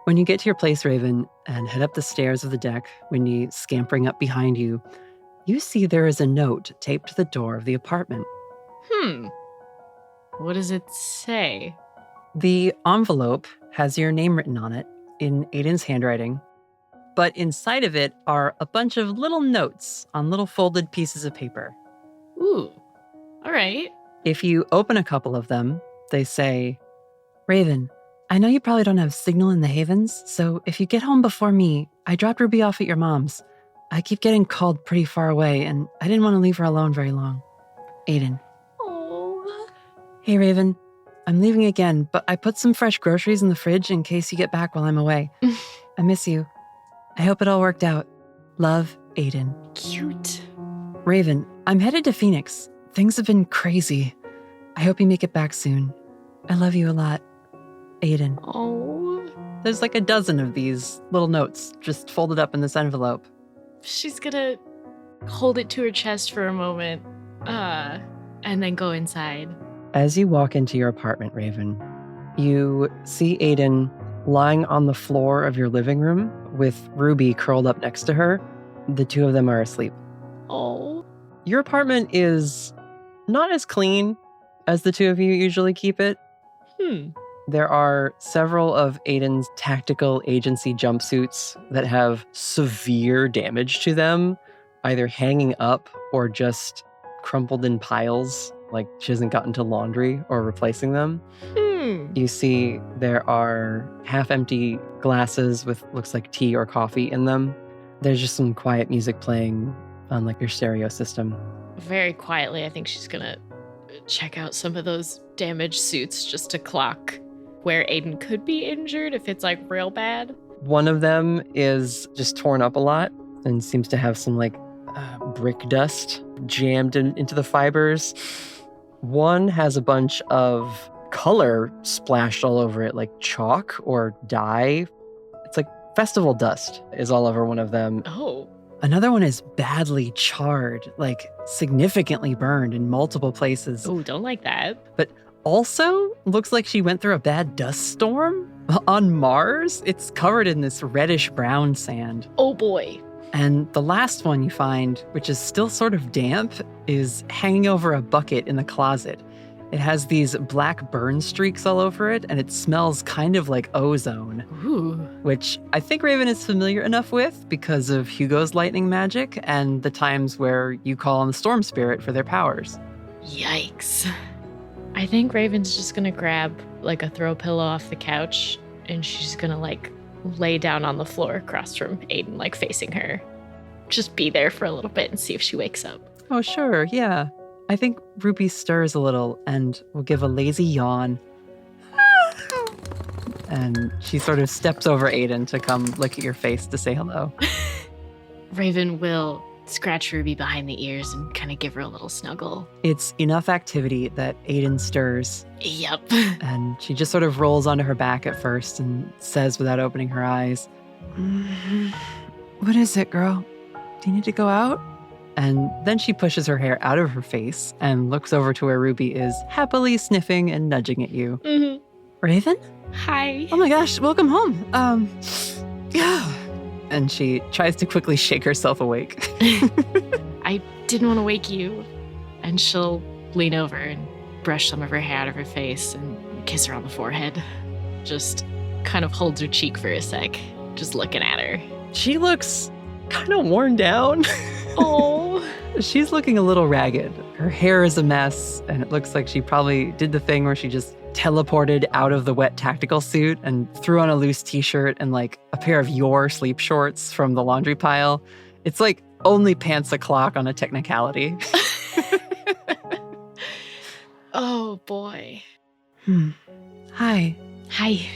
When you get to your place, Raven, and head up the stairs of the deck, Windy scampering up behind you, you see there is a note taped to the door of the apartment.
What does it say?
The envelope has your name written on it in Aiden's handwriting, but inside of it are a bunch of little notes on little folded pieces of paper.
Ooh, all right.
If you open a couple of them, they say, Raven, I know you probably don't have signal in the Havens, so if you get home before me, I dropped Ruby off at your mom's. I keep getting called pretty far away, and I didn't want to leave her alone very long. Aiden.
Oh.
Hey, Raven. I'm leaving again, but I put some fresh groceries in the fridge in case you get back while I'm away. I miss you. I hope it all worked out. Love, Aiden.
Cute.
Raven, I'm headed to Phoenix. Things have been crazy. I hope you make it back soon. I love you a lot. Aiden.
Oh.
There's like a dozen of these little notes just folded up in this envelope.
She's gonna hold it to her chest for a moment, and then go inside.
As you walk into your apartment, Raven, you see Aiden lying on the floor of your living room with Ruby curled up next to her. The two of them are asleep.
Oh.
Your apartment is not as clean as the two of you usually keep it. There are several of Aiden's tactical agency jumpsuits that have severe damage to them, either hanging up or just crumpled in piles, like she hasn't gotten to laundry or replacing them. You see there are half-empty glasses with looks like tea or coffee in them. There's just some quiet music playing on like your stereo system.
Very quietly, I think she's gonna check out some of those damaged suits just to clock where Aiden could be injured if it's like real bad.
One of them is just torn up a lot and seems to have some like brick dust jammed into the fibers. One has a bunch of color splashed all over it, like chalk or dye. It's like festival dust is all over one of them.
Oh.
Another one is badly charred, like significantly burned in multiple places.
Oh, don't like that.
But also looks like she went through a bad dust storm. On Mars, it's covered in this reddish brown sand.
Oh boy.
And the last one you find, which is still sort of damp, is hanging over a bucket in the closet. It has these black burn streaks all over it, and it smells kind of like ozone.
Ooh.
Which I think Raven is familiar enough with because of Hugo's lightning magic and the times where you call on the storm spirit for their powers.
Yikes. I think Raven's just gonna grab like a throw pillow off the couch, and she's gonna like lay down on the floor across from Aiden, like facing her. Just be there for a little bit and see if she wakes up.
Oh, sure, yeah. I think Ruby stirs a little and will give a lazy yawn. And she sort of steps over Aiden to come look at your face to say hello.
Raven will scratch Ruby behind the ears and kind of give her a little snuggle.
It's enough activity that Aiden stirs.
Yep.
And she just sort of rolls onto her back at first and says without opening her eyes, What is it, girl? Do you need to go out? And then she pushes her hair out of her face and looks over to where Ruby is happily sniffing and nudging at you.
Mm-hmm.
Raven?
Hi.
Oh my gosh, welcome home. Yeah. And she tries to quickly shake herself awake.
I didn't want to wake you. And she'll lean over and brush some of her hair out of her face and kiss her on the forehead. Just kind of holds her cheek for a sec, just looking at her.
She looks kind of worn down.
Oh.
She's looking a little ragged. Her hair is a mess, and it looks like she probably did the thing where she just teleported out of the wet tactical suit and threw on a loose t-shirt and like a pair of your sleep shorts from the laundry pile. It's like only pants o'clock on a technicality.
Oh boy.
Hi.
Hi.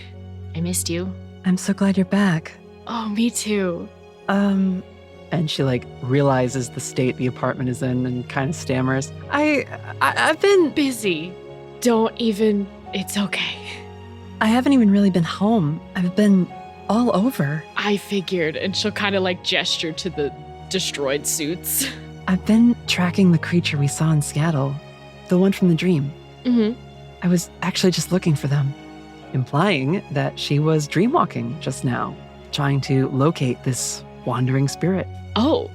I missed you.
I'm so glad you're back.
Oh, me too.
And she like realizes the state the apartment is in and kind of stammers. I've been
busy. Don't even, it's okay.
I haven't even really been home. I've been all over.
I figured. And she'll kind of like gesture to the destroyed suits.
I've been tracking the creature we saw in Seattle, the one from the dream.
Mm-hmm.
I was actually just looking for them, implying that she was dreamwalking just now, trying to locate this wandering spirit.
Oh,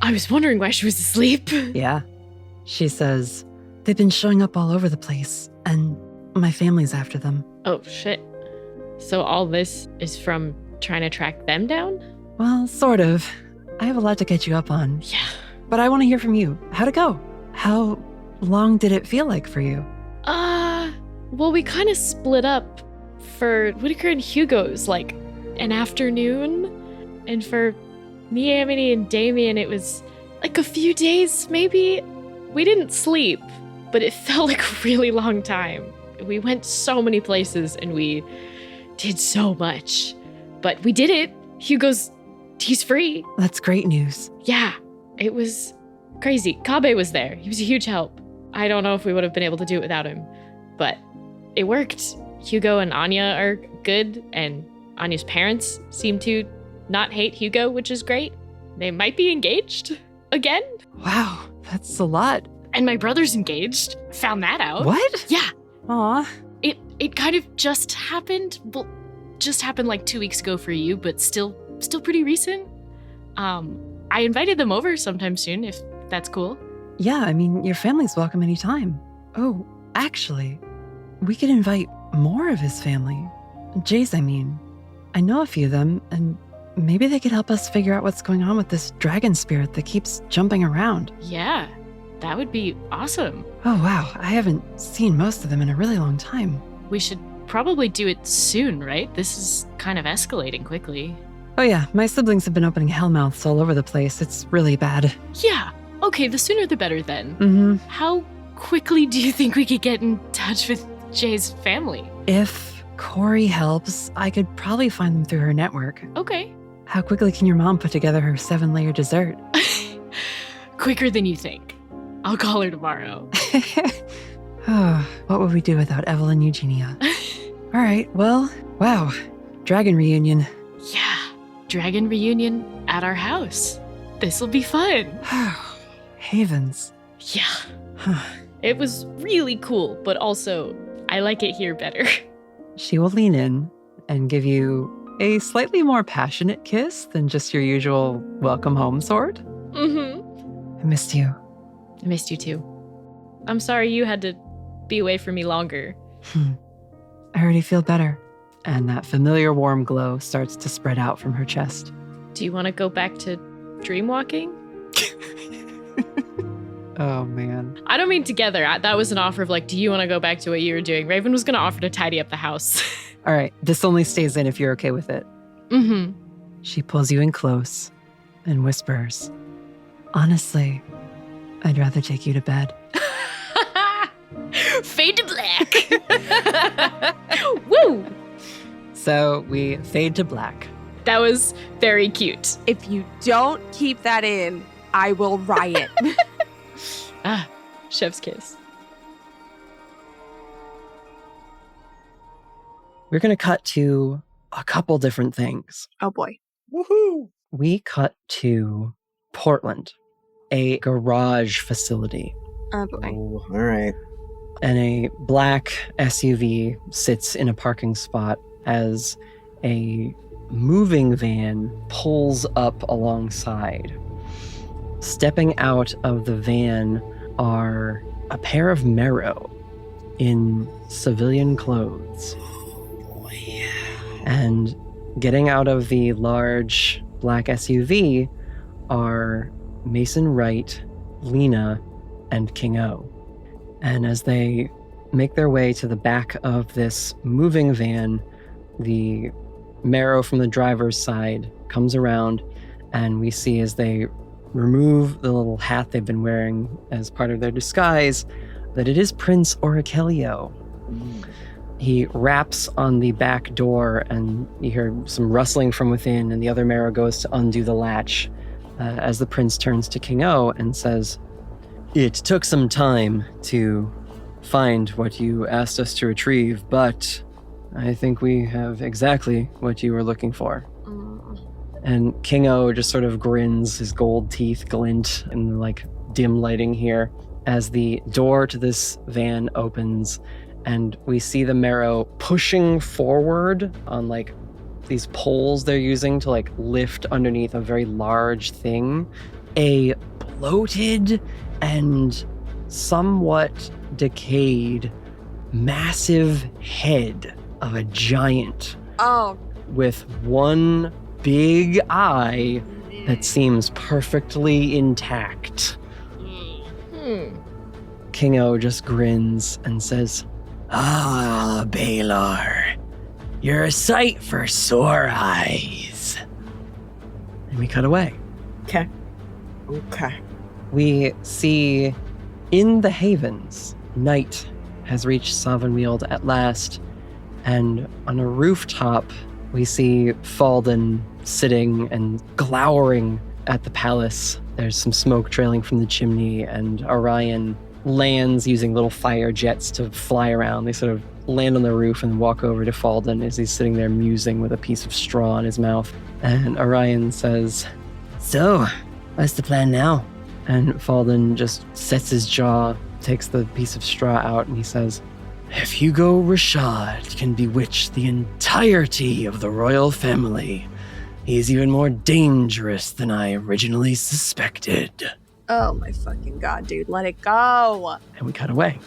I was wondering why she was asleep.
Yeah. She says, they've been showing up all over the place, and my family's after them.
Oh, shit. So all this is from trying to track them down?
Well, sort of. I have a lot to get you up on.
Yeah.
But I want to hear from you. How'd it go? How long did it feel like for you?
Well, we kind of split up. For Whitaker and Hugo's, like, an afternoon. And for me, Amity, and Damien, it was like a few days, maybe. We didn't sleep, but it felt like a really long time. We went so many places and we did so much. But we did it. He's free.
That's great news.
Yeah, it was crazy. Kabe was there. He was a huge help. I don't know if we would have been able to do it without him, but it worked. Hugo and Anya are good, and Anya's parents seem to not hate Hugo, which is great. They might be engaged again.
Wow, that's a lot.
And my brother's engaged. Found that out.
What?
Yeah.
Aw.
It kind of just happened. Well, just happened like 2 weeks ago for you, but still pretty recent. I invited them over sometime soon, if that's cool.
Yeah, I mean, your family's welcome anytime. Oh, actually, we could invite more of his family. Jay's, I mean. I know a few of them, and maybe they could help us figure out what's going on with this dragon spirit that keeps jumping around.
Yeah, that would be awesome.
Oh, wow. I haven't seen most of them in a really long time.
We should probably do it soon, right? This is kind of escalating quickly.
Oh, yeah. My siblings have been opening hellmouths all over the place. It's really bad.
Yeah. Okay, the sooner the better then.
Mm-hmm.
How quickly do you think we could get in touch with Jay's family?
If Corey helps, I could probably find them through her network.
Okay.
How quickly can your mom put together her 7-layer dessert?
Quicker than you think. I'll call her tomorrow.
Oh, what would we do without Evelyn Eugenia? All right, well, wow. Dragon reunion.
Yeah, dragon reunion at our house. This'll be fun.
Havens.
Yeah. It was really cool, but also, I like it here better.
She will lean in and give you a slightly more passionate kiss than just your usual welcome home sort.
Mm-hmm.
I missed you.
I missed you too. I'm sorry you had to be away from me longer.
I already feel better. And that familiar warm glow starts to spread out from her chest.
Do you want to go back to dreamwalking?
Oh, man.
I don't mean together. That was an offer of like, do you want to go back to what you were doing? Raven was going to offer to tidy up the house.
All right, this only stays in if you're okay with it.
Mm-hmm.
She pulls you in close and whispers, honestly, I'd rather take you to bed.
Fade to black. Woo!
So we fade to black.
That was very cute.
If you don't keep that in, I will riot.
Chef's kiss.
We're going to cut to a couple different things.
Oh boy.
Woohoo!
We cut to Portland, a garage facility.
Oh boy.
Oh, all right.
And a black SUV sits in a parking spot as a moving van pulls up alongside. Stepping out of the van are a pair of Merrow in civilian clothes. And getting out of the large black SUV are Mason Wright, Lena, and King O. And as they make their way to the back of this moving van, the Merrow from the driver's side comes around, and we see as they remove the little hat they've been wearing as part of their disguise that it is Prince Orichelio. He raps on the back door, and you hear some rustling from within, and the other Merrow goes to undo the latch as the prince turns to King O and says, "It took some time to find what you asked us to retrieve, but I think we have exactly what you were looking for." And King-O just sort of grins, his gold teeth glint in the like dim lighting here as the door to this van opens, and we see the Marrow pushing forward on like these poles they're using to like lift underneath a very large thing, a bloated and somewhat decayed massive head of a giant.
Oh.
With one big eye that seems perfectly intact. King-O just grins and says, "Ah, Baylor, you're a sight for sore eyes." And we cut away.
Okay.
We see in the Havens, night has reached Savenweald at last, and on a rooftop, we see Falden sitting and glowering at the palace. There's some smoke trailing from the chimney, and Orion lands using little fire jets to fly around. They sort of land on the roof and walk over to Falden as he's sitting there musing with a piece of straw in his mouth. And Orion says, "So, what's the plan now?" And Falden just sets his jaw, takes the piece of straw out, and he says, "If Hugo Rashad can bewitch the entirety of the royal family, he's even more dangerous than I originally suspected."
Oh my fucking god, dude. Let it go.
And we cut away.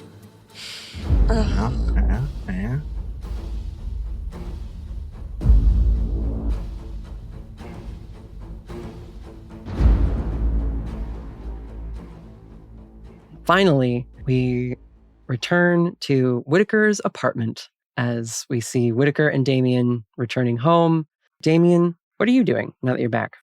Yeah.
Finally, we return to Whitaker's apartment as we see Whitaker and Damien returning home. Damien, what are you doing now that you're back?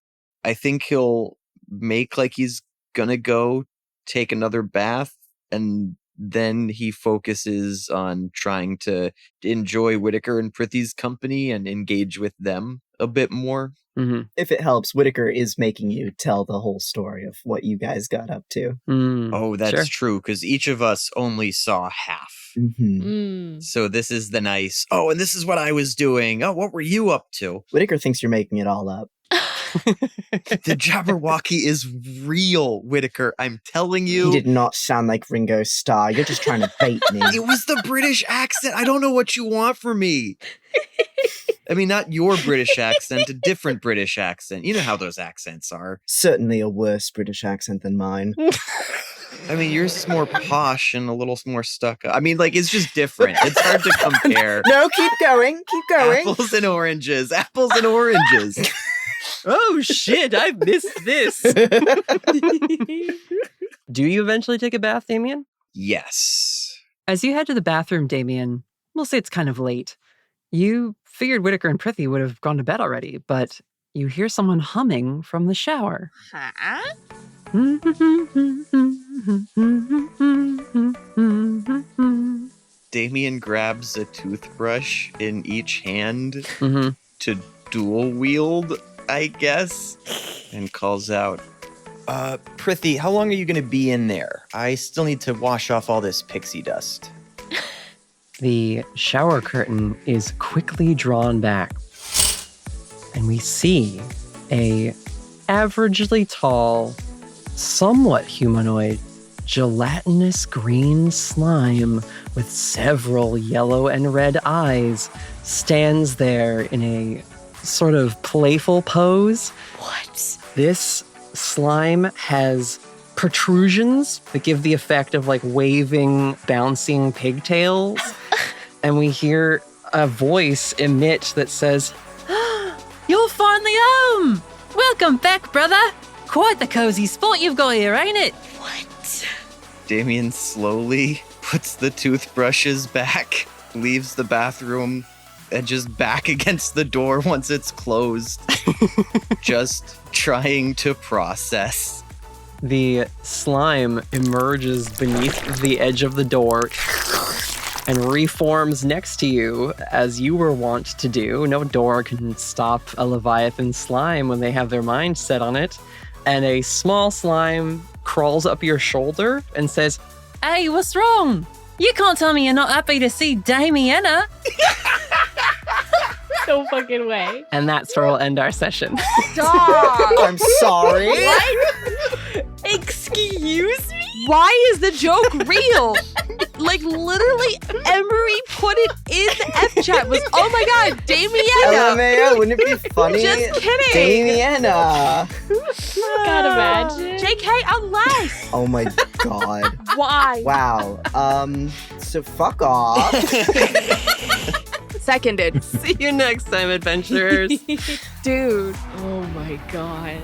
I think he'll make like he's gonna go take another bath, and then he focuses on trying to enjoy Whitaker and Prithy's company and engage with them a bit more.
Mm-hmm.
If it helps, Whitaker is making you tell the whole story of what you guys got up to.
Oh, that's true, because each of us only saw half. So this is the nice, oh, and this is what I was doing. Oh, what were you up to?
Whitaker thinks you're making it all up.
The Jabberwocky is real, Whitaker. I'm telling you.
He did not sound like Ringo Starr. You're just trying to bait me.
It was the British accent. I don't know what you want from me. I mean, not your British accent, a different British accent. You know how those accents are.
Certainly a worse British accent than mine.
I mean, yours is more posh and a little more stuck up. I mean, like, it's just different. It's hard to compare.
No, keep going. Keep going.
Apples and oranges. Apples and oranges.
Oh, shit. I've missed this. Do you eventually take a bath, Damien?
Yes.
As you head to the bathroom, Damien, we'll say it's kind of late. You figured Whitaker and Prithy would have gone to bed already, but you hear someone humming from the shower.
Huh?
Damien grabs a toothbrush in each hand to dual wield, I guess, and calls out, Prithy, how long are you going to be in there? I still need to wash off all this pixie dust.
The shower curtain is quickly drawn back, and we see a averagely tall, somewhat humanoid, gelatinous green slime with several yellow and red eyes stands there in a sort of playful pose.
What?
This slime has protrusions that give the effect of like waving, bouncing pigtails. And we hear a voice emit that says, "You're finally home! Welcome back, brother! Quite the cozy spot you've got here, ain't it?"
What?
Damien slowly puts the toothbrushes back, leaves the bathroom, and just back against the door once it's closed. Just trying to process.
The slime emerges beneath the edge of the door and reforms next to you, as you were wont to do. No door can stop a Leviathan slime when they have their mind set on it. And a small slime crawls up your shoulder and says, "Hey, what's wrong? You can't tell me you're not happy to see Damienna."
No fucking way.
And that's where we'll end our session.
Stop!
I'm sorry.
What?
Excuse me?
Why is the joke real? Like, literally, Emery put it in the F chat. Was, oh my god, Damiana.
LMAO, wouldn't it be funny?
Just kidding.
Damiana.
Can't imagine.
JK, unless.
Oh my god.
Why?
Wow. So fuck off.
Seconded.
See you next time, adventurers.
Dude.
Oh my god.